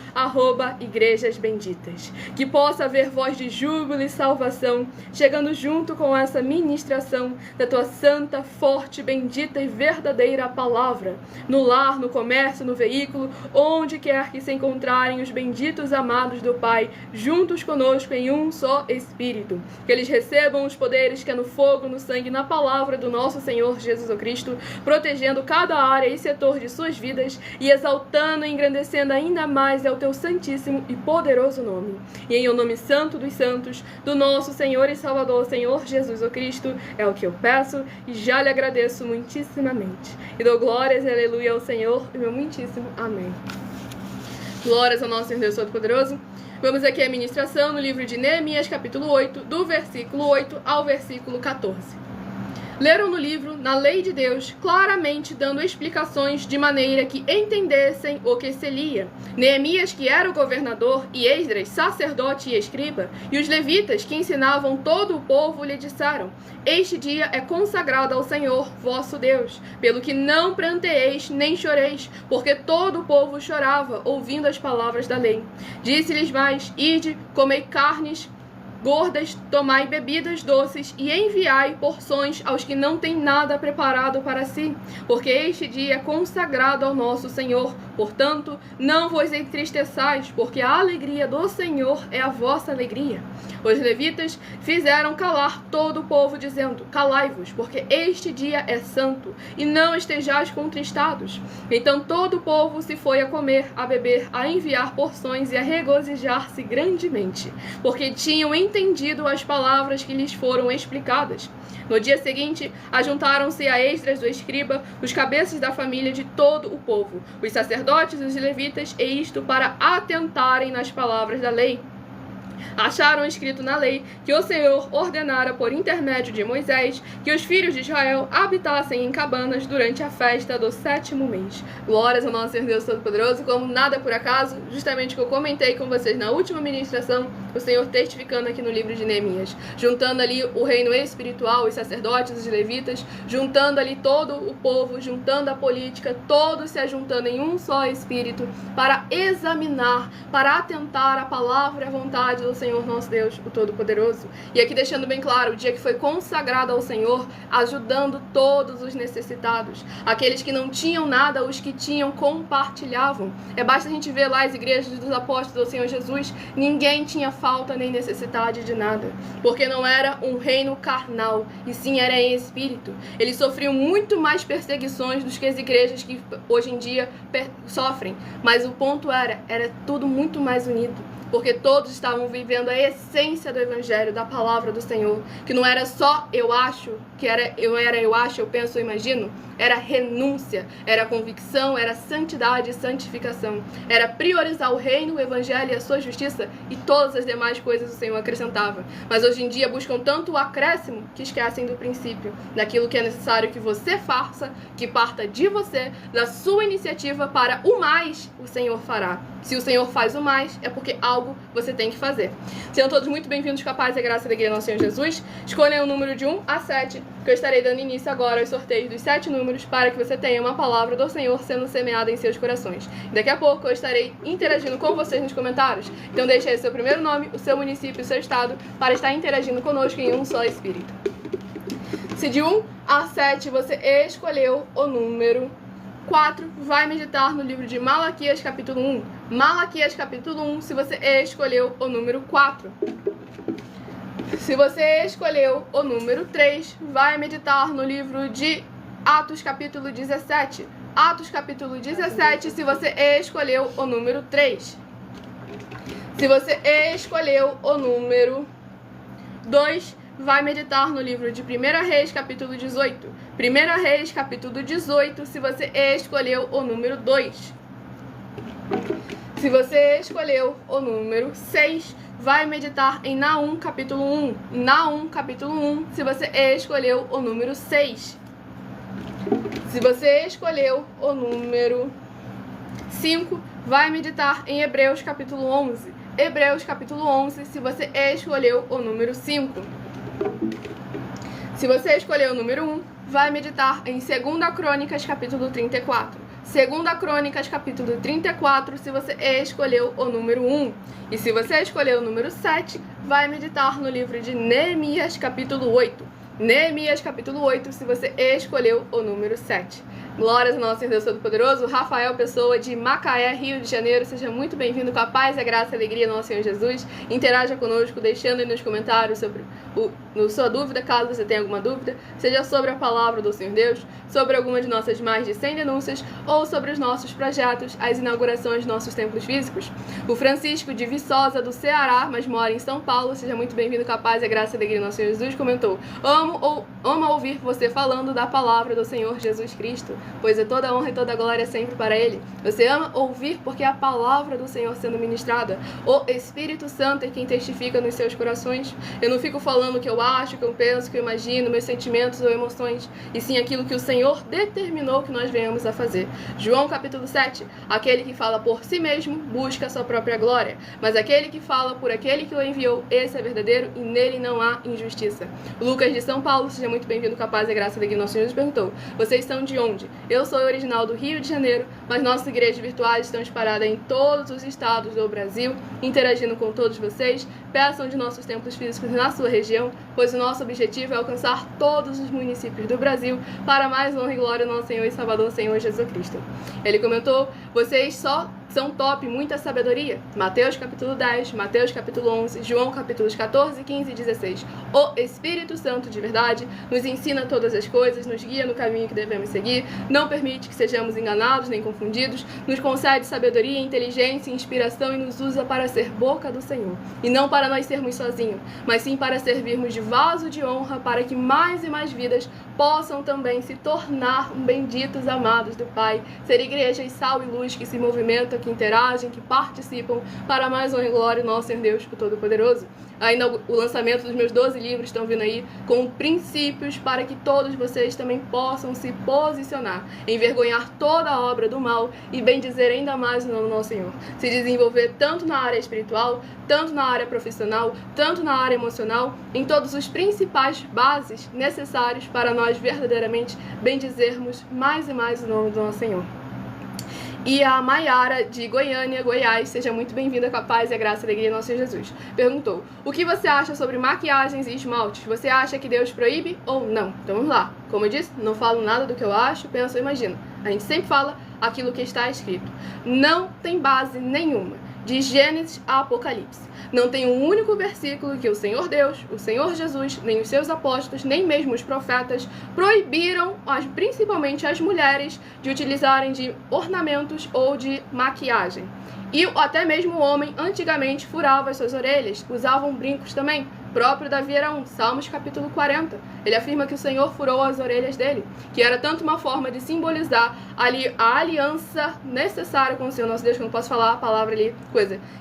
@Igrejas Benditas. Que possa haver voz de júbilo e salvação, chegando junto com essa ministração da tua santa, forte, bendita e verdadeira palavra, no lar, no comércio, no veículo, onde quer que se encontrarem os benditos amados do Pai, juntos conosco em um só Espírito. Que eles recebam os poderes que é no fogo, no sangue, na palavra do nosso Senhor Jesus Cristo, protegendo cada área e setor de suas vidas e exaltando e engrandecendo ainda mais ao teu santíssimo e poderoso nome. E em o nome santo dos santos, do nosso Senhor e Salvador, Senhor Jesus Cristo, é o que eu peço e já lhe agradeço muitíssimamente. E dou glórias e aleluia ao Senhor, e meu muitíssimo amém. Glórias ao nosso Senhor Deus Todo-Poderoso. Vamos aqui à ministração no livro de Neemias, capítulo 8, do versículo 8 ao versículo 14. Leram no livro, na lei de Deus, claramente dando explicações de maneira que entendessem o que se lia. Neemias, que era o governador, e Esdras, sacerdote e escriba, e os levitas, que ensinavam todo o povo, lhe disseram: este dia é consagrado ao Senhor, vosso Deus, pelo que não pranteeis nem choreis, porque todo o povo chorava, ouvindo as palavras da lei. Disse-lhes mais: ide, comei carnes gordas, tomai bebidas doces e enviai porções aos que não têm nada preparado para si, porque este dia é consagrado ao nosso Senhor. Portanto, não vos entristeçais, porque a alegria do Senhor é a vossa alegria. Os levitas fizeram calar todo o povo, dizendo: calai-vos, porque este dia é santo, e não estejais contristados. Então todo o povo se foi a comer, a beber, a enviar porções e a regozijar-se grandemente, porque tinham entendido as palavras que lhes foram explicadas. No dia seguinte, ajuntaram-se a Esdras do escriba, os cabeças da família de todo o povo, os sacerdotes e os levitas, e isto para atentarem nas palavras da lei. Acharam escrito na lei que o Senhor ordenara por intermédio de Moisés que os filhos de Israel habitassem em cabanas durante a festa do 7º mês. Glórias ao nosso Senhor Deus Todo-Poderoso. Como nada por acaso, justamente o que eu comentei com vocês na última ministração, o Senhor testificando aqui no livro de Neemias, juntando ali o reino espiritual, os sacerdotes, os levitas, juntando ali todo o povo, juntando a política, todos se ajuntando em um só espírito para examinar, para atentar a palavra e a vontade do Senhor nosso Deus, o Todo-Poderoso. E aqui deixando bem claro, o dia que foi consagrado ao Senhor, ajudando todos os necessitados, aqueles que não tinham nada, os que tinham compartilhavam. Basta a gente ver lá as igrejas dos apóstolos do Senhor Jesus, ninguém tinha falta nem necessidade de nada, porque não era um reino carnal, e sim era em espírito. Eles sofriam muito mais perseguições do que as igrejas que hoje em dia sofrem, mas o ponto era tudo muito mais unido, porque todos estavam vivendo a essência do Evangelho, da palavra do Senhor, que não era só eu acho, eu acho, eu penso, eu imagino, era renúncia, era convicção, era santidade e santificação, era priorizar o reino, o Evangelho e a sua justiça, e todas as demais coisas o Senhor acrescentava. Mas hoje em dia buscam tanto o acréscimo que esquecem do princípio, daquilo que é necessário que você faça, que parta de você, da sua iniciativa, para o mais o Senhor fará. Se o Senhor faz o mais, é porque algo você tem que fazer. Sejam todos muito bem-vindos com a paz e a graça da igreja do nosso Senhor Jesus. Escolham o número de 1 a 7, que eu estarei dando início agora aos sorteios dos 7 números, para que você tenha uma palavra do Senhor sendo semeada em seus corações. Daqui a pouco eu estarei interagindo com vocês nos comentários. Então deixe aí o seu primeiro nome, o seu município e o seu estado, para estar interagindo conosco em um só espírito. Se de 1 a 7 você escolheu o número 4, vai meditar no livro de Malaquias, capítulo 1. Malaquias capítulo 1, se você escolheu o número 4. Se você escolheu o número 3, vai meditar no livro de Atos capítulo 17. Atos capítulo 17, se você escolheu o número 3. Se você escolheu o número 2, vai meditar no livro de 1 Reis capítulo 18. 1 Reis capítulo 18, se você escolheu o número 2. Se você escolheu o número 6, vai meditar em Naum capítulo 1. Naum capítulo 1, se você escolheu o número 6. Se você escolheu o número 5, vai meditar em Hebreus capítulo 11. Hebreus capítulo 11, se você escolheu o número 5. Se você escolheu o número 1, vai meditar em 2 Crônicas capítulo 34. 2 Crônicas capítulo 34, se você escolheu o número 1. E se você escolheu o número 7, vai meditar no livro de Neemias capítulo 8. Neemias capítulo 8, se você escolheu o número 7. Glórias ao nosso Senhor Deus Todo-Poderoso. Rafael Pessoa, de Macaé, Rio de Janeiro. Seja muito bem-vindo, com a paz, a graça e a alegria do nosso Senhor Jesus. Interaja conosco, deixando aí nos comentários sobre sua dúvida, caso você tenha alguma dúvida, seja sobre a palavra do Senhor Deus, sobre alguma de nossas mais de 100 denúncias, ou sobre os nossos projetos, as inaugurações de nossos templos físicos. O Francisco, de Viçosa, do Ceará, mas mora em São Paulo. Seja muito bem-vindo, com a paz, a graça e a alegria do nosso Senhor Jesus. Comentou: amo ouvir você falando da palavra do Senhor Jesus Cristo, pois é toda honra e toda glória sempre para Ele. Você ama ouvir porque é a palavra do Senhor sendo ministrada. O Espírito Santo é quem testifica nos seus corações. Eu não fico falando o que eu acho, o que eu penso, o que eu imagino, meus sentimentos ou emoções, e sim aquilo que o Senhor determinou que nós venhamos a fazer. João capítulo 7, aquele que fala por si mesmo busca a sua própria glória, mas aquele que fala por aquele que o enviou, esse é verdadeiro e nele não há injustiça. Lucas, de São Paulo, seja muito bem-vindo, com a paz e a graça de nosso Senhor, nos perguntou: vocês são de onde? Eu sou original do Rio de Janeiro, mas nossas igrejas virtuais estão espalhadas em todos os estados do Brasil, interagindo com todos vocês. Peçam de nossos templos físicos na sua região, pois o nosso objetivo é alcançar todos os municípios do Brasil, para mais honra e glória do nosso Senhor e Salvador, Senhor Jesus Cristo. Ele comentou: vocês só são top, muita sabedoria. Mateus capítulo 10, Mateus capítulo 11, João capítulos 14, 15 e 16. O Espírito Santo de verdade nos ensina todas as coisas, nos guia no caminho que devemos seguir, não permite que sejamos enganados nem confundidos, nos concede sabedoria, inteligência e inspiração e nos usa para ser boca do Senhor. E não para nós sermos sozinhos, mas sim para servirmos de vaso de honra, para que mais e mais vidas possam também se tornar benditos amados do Pai, ser igrejas sal e luz que se movimentam, que interagem, que participam, para mais honra e glória do nosso Senhor Deus Todo-Poderoso. Ainda o lançamento dos meus 12 livros estão vindo aí, com princípios para que todos vocês também possam se posicionar, envergonhar toda a obra do mal e bendizer ainda mais o nome do nosso Senhor. Se desenvolver tanto na área espiritual, tanto na área profissional, tanto na área emocional, em todos os principais bases necessários para nós verdadeiramente bendizermos mais e mais o nome do nosso Senhor. E a Maiara, de Goiânia, Goiás, seja muito bem-vinda, com a paz e a graça e a alegria do nosso Senhor Jesus. Perguntou: o que você acha sobre maquiagens e esmaltes? Você acha que Deus proíbe ou não? Então vamos lá. Como eu disse, não falo nada do que eu acho, penso ou imagino. A gente sempre fala aquilo que está escrito. Não tem base nenhuma, de Gênesis a Apocalipse. Não tem um único versículo que o Senhor Deus, o Senhor Jesus, nem os seus apóstolos, nem mesmo os profetas proibiram, principalmente as mulheres, de utilizarem de ornamentos ou de maquiagem. E até mesmo o homem antigamente furava as suas orelhas, usavam brincos também. Próprio Davi era Salmos capítulo 40. Ele afirma que o Senhor furou as orelhas dele, que era tanto uma forma de simbolizar ali a aliança necessária com o Senhor nosso Deus, que eu não posso falar a palavra ali,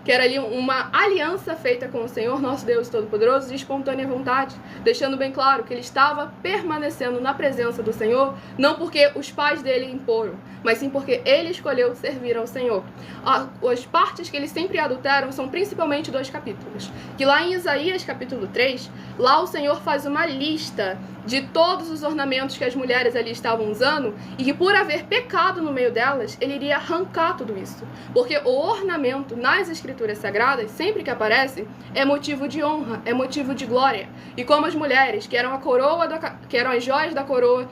que era ali uma aliança feita com o Senhor nosso Deus Todo-Poderoso de espontânea vontade, deixando bem claro que ele estava permanecendo na presença do Senhor, não porque os pais dele imporam, mas sim porque ele escolheu servir ao Senhor. As partes que eles sempre adulteram são principalmente 2 capítulos, que lá em Isaías capítulo capítulo 3, lá o Senhor faz uma lista de todos os ornamentos que as mulheres ali estavam usando e que por haver pecado no meio delas, ele iria arrancar tudo isso. Porque o ornamento nas escrituras sagradas, sempre que aparece, é motivo de honra, é motivo de glória. E como as mulheres, que eram que eram as joias da coroa,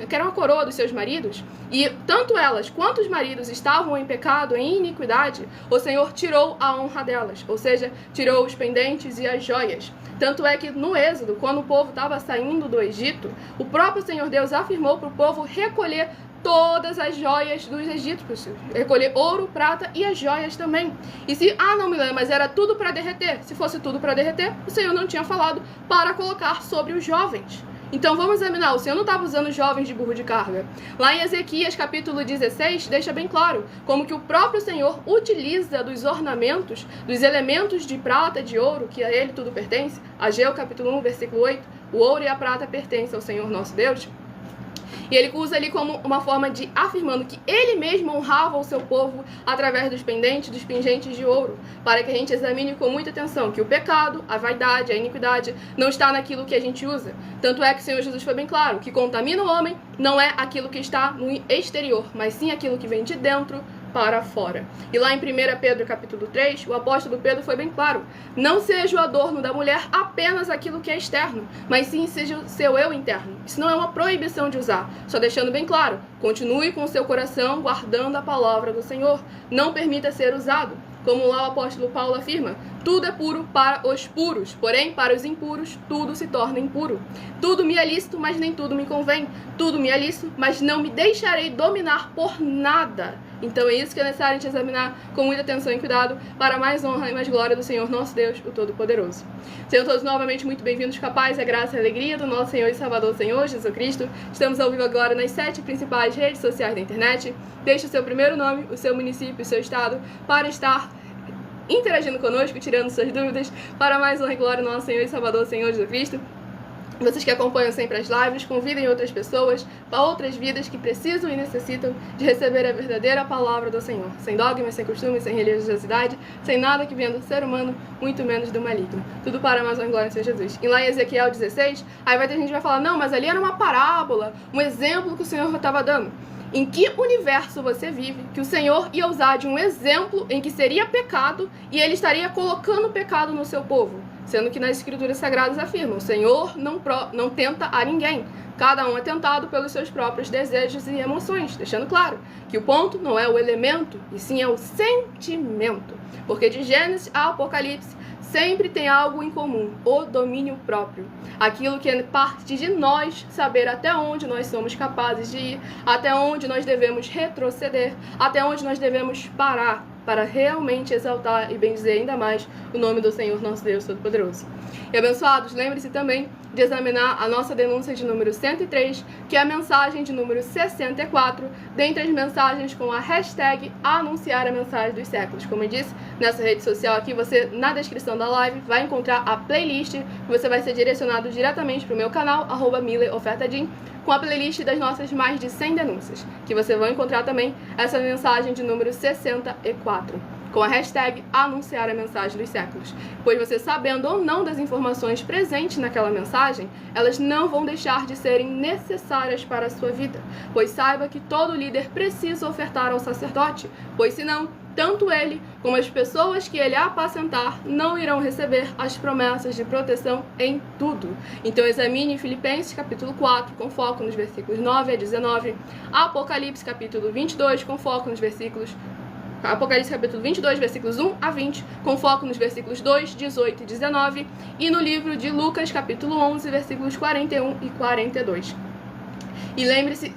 que eram a coroa dos seus maridos, e tanto elas quanto os maridos estavam em pecado, em iniquidade, o Senhor tirou a honra delas, ou seja, tirou os pendentes e as joias. Tanto é que no Êxodo, quando o povo estava saindo do Egito, o próprio Senhor Deus afirmou para o povo recolher todas as joias dos egípcios, recolher ouro, prata e as joias também. E se, não, Milena, mas era tudo para derreter. Se fosse tudo para derreter, o Senhor não tinha falado para colocar sobre os jovens. Então vamos examinar, o Senhor não estava usando jovens de burro de carga. Lá em Ezequias capítulo 16, deixa bem claro como que o próprio Senhor utiliza dos ornamentos, dos elementos de prata e de ouro, que a ele tudo pertence. Ageu capítulo 1, versículo 8, o ouro e a prata pertencem ao Senhor nosso Deus. E ele usa ali como uma forma de afirmando que ele mesmo honrava o seu povo através dos pendentes, dos pingentes de ouro, para que a gente examine com muita atenção que o pecado, a vaidade, a iniquidade não está naquilo que a gente usa. Tanto é que o Senhor Jesus foi bem claro, o que contamina o homem não é aquilo que está no exterior, mas sim aquilo que vem de dentro para fora. E lá em 1 Pedro capítulo 3, o apóstolo Pedro foi bem claro: não seja o adorno da mulher apenas aquilo que é externo, mas sim seja o seu eu interno. Isso não é uma proibição de usar, só deixando bem claro: continue com o seu coração guardando a palavra do Senhor, não permita ser usado. Como lá o apóstolo Paulo afirma, tudo é puro para os puros, porém para os impuros tudo se torna impuro. Tudo me é lícito, mas nem tudo me convém. Tudo me é lícito, mas não me deixarei dominar por nada. Então é isso que é necessário a gente examinar com muita atenção e cuidado para mais honra e mais glória do Senhor nosso Deus, o Todo-Poderoso. Sejam todos novamente muito bem-vindos com a paz, a graça e a alegria do nosso Senhor e Salvador Senhor Jesus Cristo. Estamos ao vivo agora nas 7 principais redes sociais da internet. Deixe o seu primeiro nome, o seu município, o seu estado para estar interagindo conosco, tirando suas dúvidas, para mais honra e glória do nosso Senhor e Salvador Senhor Jesus Cristo. Vocês que acompanham sempre as lives, convidem outras pessoas para outras vidas que precisam e necessitam de receber a verdadeira palavra do Senhor, sem dogmas, sem costumes, sem religiosidade, sem nada que venha do ser humano, muito menos do maligno. Tudo para mais honra e glória do Senhor Jesus. E lá em Ezequiel 16, aí vai ter gente que vai falar, não, mas ali era uma parábola, um exemplo que o Senhor estava dando. Em que universo você vive que o Senhor ia usar de um exemplo em que seria pecado e ele estaria colocando pecado no seu povo? Sendo que nas escrituras sagradas afirma, o Senhor não tenta a ninguém. Cada um é tentado pelos seus próprios desejos e emoções, deixando claro que o ponto não é o elemento, e sim é o sentimento. Porque de Gênesis a Apocalipse, sempre tem algo em comum, o domínio próprio. Aquilo que é parte de nós saber até onde nós somos capazes de ir, até onde nós devemos retroceder, até onde nós devemos parar para realmente exaltar e bendizer ainda mais o nome do Senhor nosso Deus Todo-Poderoso. E abençoados, lembre-se também de examinar a nossa denúncia de número 103, que é a mensagem de número 64, dentre as mensagens com a hashtag anunciar a mensagem dos séculos. Como eu disse, nessa rede social aqui, você, na descrição da live, vai encontrar a playlist, que você vai ser direcionado diretamente para o meu canal, @mileofertadim, com a playlist das nossas mais de 100 denúncias, que você vai encontrar também essa mensagem de número 64. Com a hashtag anunciar a mensagem dos séculos. Pois você, sabendo ou não das informações presentes naquela mensagem, elas não vão deixar de serem necessárias para a sua vida. Pois saiba que todo líder precisa ofertar ao sacerdote, pois senão, tanto ele como as pessoas que ele apacentar não irão receber as promessas de proteção em tudo. Então examine Filipenses capítulo 4, com foco nos versículos 9 a 19, Apocalipse capítulo 22, com foco nos versículos Apocalipse capítulo 22, versículos 1 a 20, com foco nos versículos 2, 18 e 19, e no livro de Lucas, capítulo 11, versículos 41 e 42. E lembre-se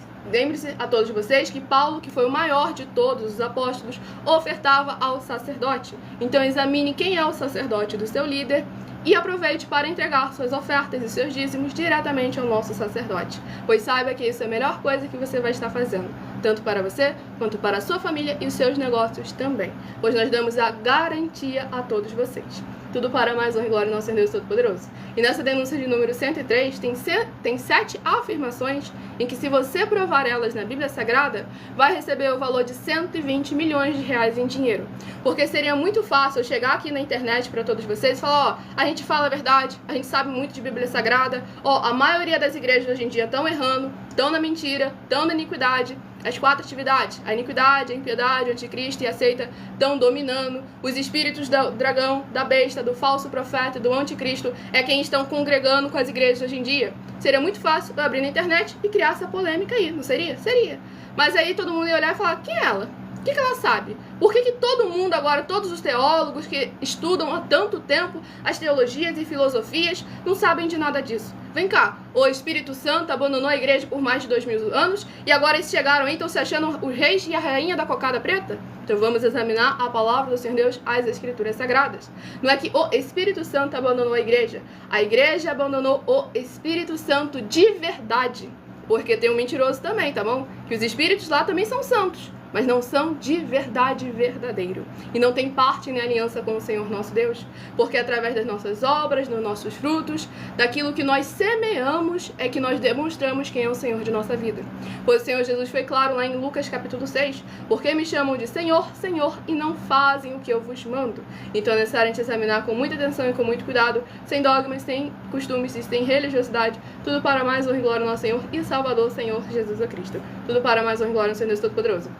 a todos vocês que Paulo, que foi o maior de todos os apóstolos, ofertava ao sacerdote. Então examine quem é o sacerdote do seu líder e aproveite para entregar suas ofertas e seus dízimos diretamente ao nosso sacerdote, pois saiba que isso é a melhor coisa que você vai estar fazendo. tanto para você, quanto para a sua família e os seus negócios também, pois nós damos a garantia a todos vocês. Tudo para mais honra e glória ao nosso Deus Todo-Poderoso. E nessa denúncia de número 103, tem 7 afirmações em que, se você provar elas na Bíblia Sagrada, vai receber o valor de 120 milhões de reais em dinheiro. Porque seria muito fácil eu chegar aqui na internet para todos vocês e falar, a gente fala a verdade, a gente sabe muito de Bíblia Sagrada, a maioria das igrejas hoje em dia estão errando, estão na mentira, estão na iniquidade. As 4 atividades, a iniquidade, a impiedade, o anticristo e a seita, estão dominando. Os espíritos do dragão, da besta, do falso profeta e do anticristo é quem estão congregando com as igrejas hoje em dia. Seria muito fácil eu abrir na internet e criar essa polêmica aí, não seria? Seria. Mas aí todo mundo ia olhar e falar, quem é ela? O que ela sabe? Por que todo mundo agora, todos os teólogos que estudam há tanto tempo as teologias e filosofias, não sabem de nada disso? Vem cá, o Espírito Santo abandonou a igreja por mais de 2000 anos e agora eles chegaram aí, estão se achando os reis e a rainha da cocada preta? Então vamos examinar a palavra do Senhor Deus, as Escrituras Sagradas. Não é que o Espírito Santo abandonou a igreja abandonou o Espírito Santo de verdade. Porque tem um mentiroso também, tá bom? Que os espíritos lá também são santos, mas não são de verdade verdadeiro. E não tem parte nem aliança com o Senhor nosso Deus, porque através das nossas obras, dos nossos frutos, daquilo que nós semeamos, é que nós demonstramos quem é o Senhor de nossa vida. Pois o Senhor Jesus foi claro lá em Lucas capítulo 6, porque me chamam de Senhor, Senhor, e não fazem o que eu vos mando. Então é necessário a gente examinar com muita atenção e com muito cuidado, sem dogmas, sem costumes e sem religiosidade, tudo para mais honra e glória ao nosso Senhor e Salvador, Senhor Jesus Cristo. Tudo para mais honra e glória ao Senhor Deus Todo-Poderoso.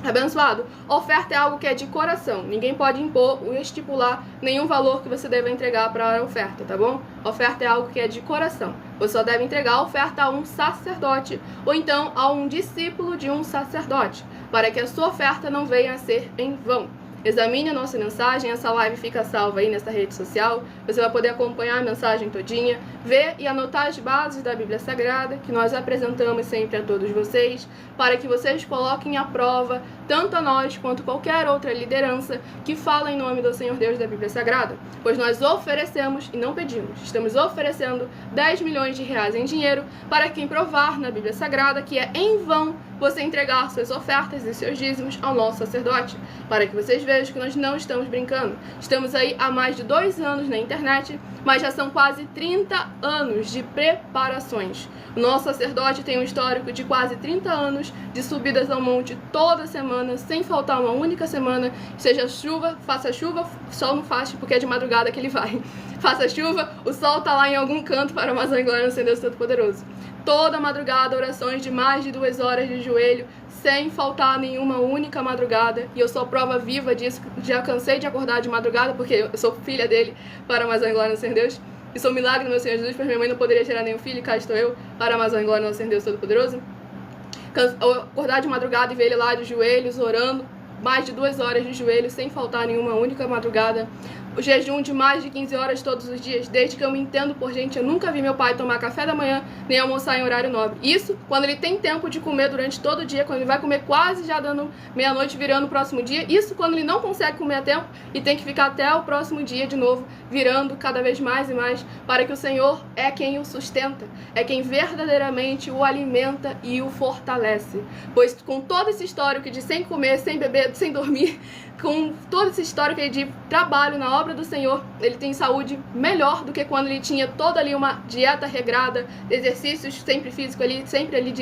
Abençoado, oferta é algo que é de coração. Ninguém pode impor ou estipular nenhum valor que você deve entregar para a oferta, tá bom? Oferta é algo que é de coração. Você só deve entregar a oferta a um sacerdote ou então a um discípulo de um sacerdote, para que a sua oferta não venha a ser em vão. Examine a nossa mensagem, essa live fica salva aí nessa rede social, você vai poder acompanhar a mensagem todinha, ver e anotar as bases da Bíblia Sagrada, que nós apresentamos sempre a todos vocês, para que vocês coloquem à prova, tanto a nós quanto qualquer outra liderança que fala em nome do Senhor Deus da Bíblia Sagrada, pois nós oferecemos e não pedimos, estamos oferecendo 10 milhões de reais em dinheiro para quem provar na Bíblia Sagrada que é em vão você entregar suas ofertas e seus dízimos ao nosso sacerdote, para que vocês vejam que nós não estamos brincando. Estamos aí há mais de 2 anos na internet, mas já são quase 30 anos de preparações. O nosso sacerdote tem um histórico de quase 30 anos de subidas ao monte toda semana, sem faltar uma única semana, seja chuva, faça chuva, sol não faz, porque é de madrugada que ele vai. Faça chuva, o sol tá lá em algum canto para mais honra e glória ao Senhor Deus Todo-Poderoso. Toda madrugada, orações de mais de 2 horas de joelho, sem faltar nenhuma única madrugada. E eu sou prova viva disso. Já cansei de acordar de madrugada, porque eu sou filha dele, para mais honra e glória ao Senhor Deus. E sou um milagre do meu Senhor Jesus, pois minha mãe não poderia gerar nenhum filho, e cá estou eu, para mais honra e glória ao Senhor Deus Todo-Poderoso. Acordar de madrugada e ver ele lá de joelhos, orando, mais de 2 horas de joelhos, sem faltar nenhuma única madrugada. O jejum de mais de 15 horas todos os dias, desde que eu me entendo por gente, eu nunca vi meu pai tomar café da manhã, nem almoçar em horário nobre. Isso quando ele tem tempo de comer durante todo o dia, quando ele vai comer quase já dando meia-noite, virando o próximo dia. Isso quando ele não consegue comer a tempo e tem que ficar até o próximo dia de novo, virando cada vez mais e mais, para que o Senhor é quem o sustenta, é quem verdadeiramente o alimenta e o fortalece. Pois com todo esse histórico de sem comer, sem beber, sem dormir, com toda essa história de trabalho na obra do Senhor, ele tem saúde melhor do que quando ele tinha toda ali uma dieta regrada, exercícios sempre físico ali, sempre ali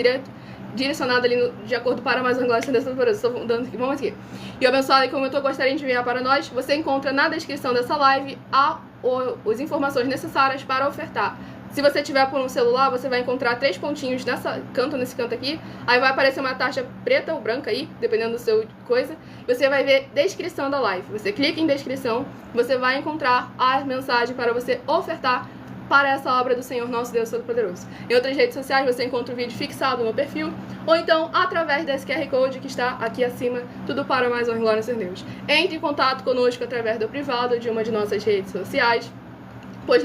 direcionado ali de acordo para mais uma glória dessa temporada. Vamos aqui. E o abençoado, como eu gostaria de enviar para nós, você encontra na descrição dessa live as informações necessárias para ofertar. Se você tiver por um celular, você vai encontrar 3 pontinhos nesse canto aqui. Aí vai aparecer uma taxa preta ou branca aí, dependendo do seu coisa. Você vai ver descrição da live. Você clica em descrição, você vai encontrar a mensagem para você ofertar para essa obra do Senhor nosso Deus Todo-Poderoso. Em outras redes sociais você encontra o vídeo fixado no perfil, ou então através desse QR Code que está aqui acima, tudo para mais honra e glória ao Senhor Deus. Entre em contato conosco através do privado de uma de nossas redes sociais, pois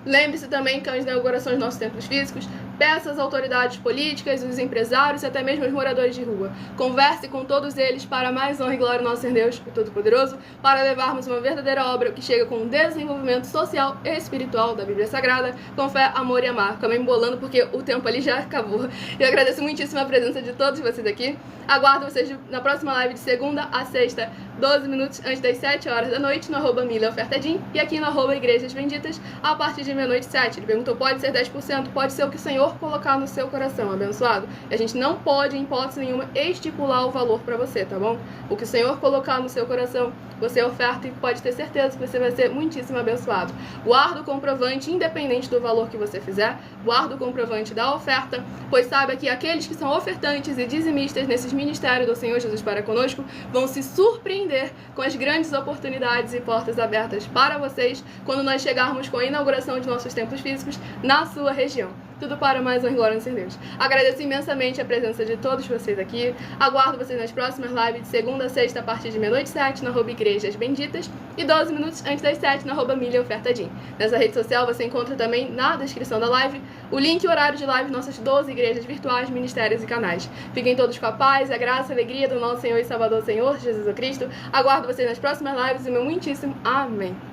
lembre-se também que as inaugurações dos nossos templos físicos Peça às autoridades políticas, os empresários e até mesmo os moradores de rua. Converse com todos eles para mais honra e glória ao nosso Senhor Deus, o Todo-Poderoso, para levarmos uma verdadeira obra que chega com o desenvolvimento social e espiritual da Bíblia Sagrada, com fé, amor e amar. Acabei me embolando porque o tempo ali já acabou. Eu agradeço muitíssimo a presença de todos vocês aqui. Aguardo vocês na próxima live de segunda a sexta, 12 minutos antes das 7 horas da noite, no @milaofertadim e aqui no @Igrejas Benditas, a partir de meia-noite 7. Ele perguntou, pode ser 10%? Pode ser o que o Senhor colocar no seu coração, abençoado. E a gente não pode, em hipótese nenhuma, estipular o valor para você, tá bom? O que o Senhor colocar no seu coração, você oferta e pode ter certeza que você vai ser muitíssimo abençoado. Guarda o comprovante, independente do valor que você fizer, guarda o comprovante da oferta, pois saiba que aqueles que são ofertantes e dizimistas nesses ministérios do Senhor Jesus para conosco vão se surpreender com as grandes oportunidades e portas abertas para vocês quando nós chegarmos com a inauguração de nossos templos físicos na sua região. Tudo para mais honra e glória no Senhor Deus. Agradeço imensamente a presença de todos vocês aqui. Aguardo vocês nas próximas lives de segunda a sexta a partir de meia-noite 7 no @Igrejas Benditas e 12 minutos antes das 7 no @MilhaOfertadim. Nessa rede social você encontra também na descrição da live o link e horário de live de nossas 12 igrejas virtuais, ministérios e canais. Fiquem todos com a paz, a graça e a alegria do nosso Senhor e Salvador Senhor Jesus Cristo. Aguardo vocês nas próximas lives e meu muitíssimo amém.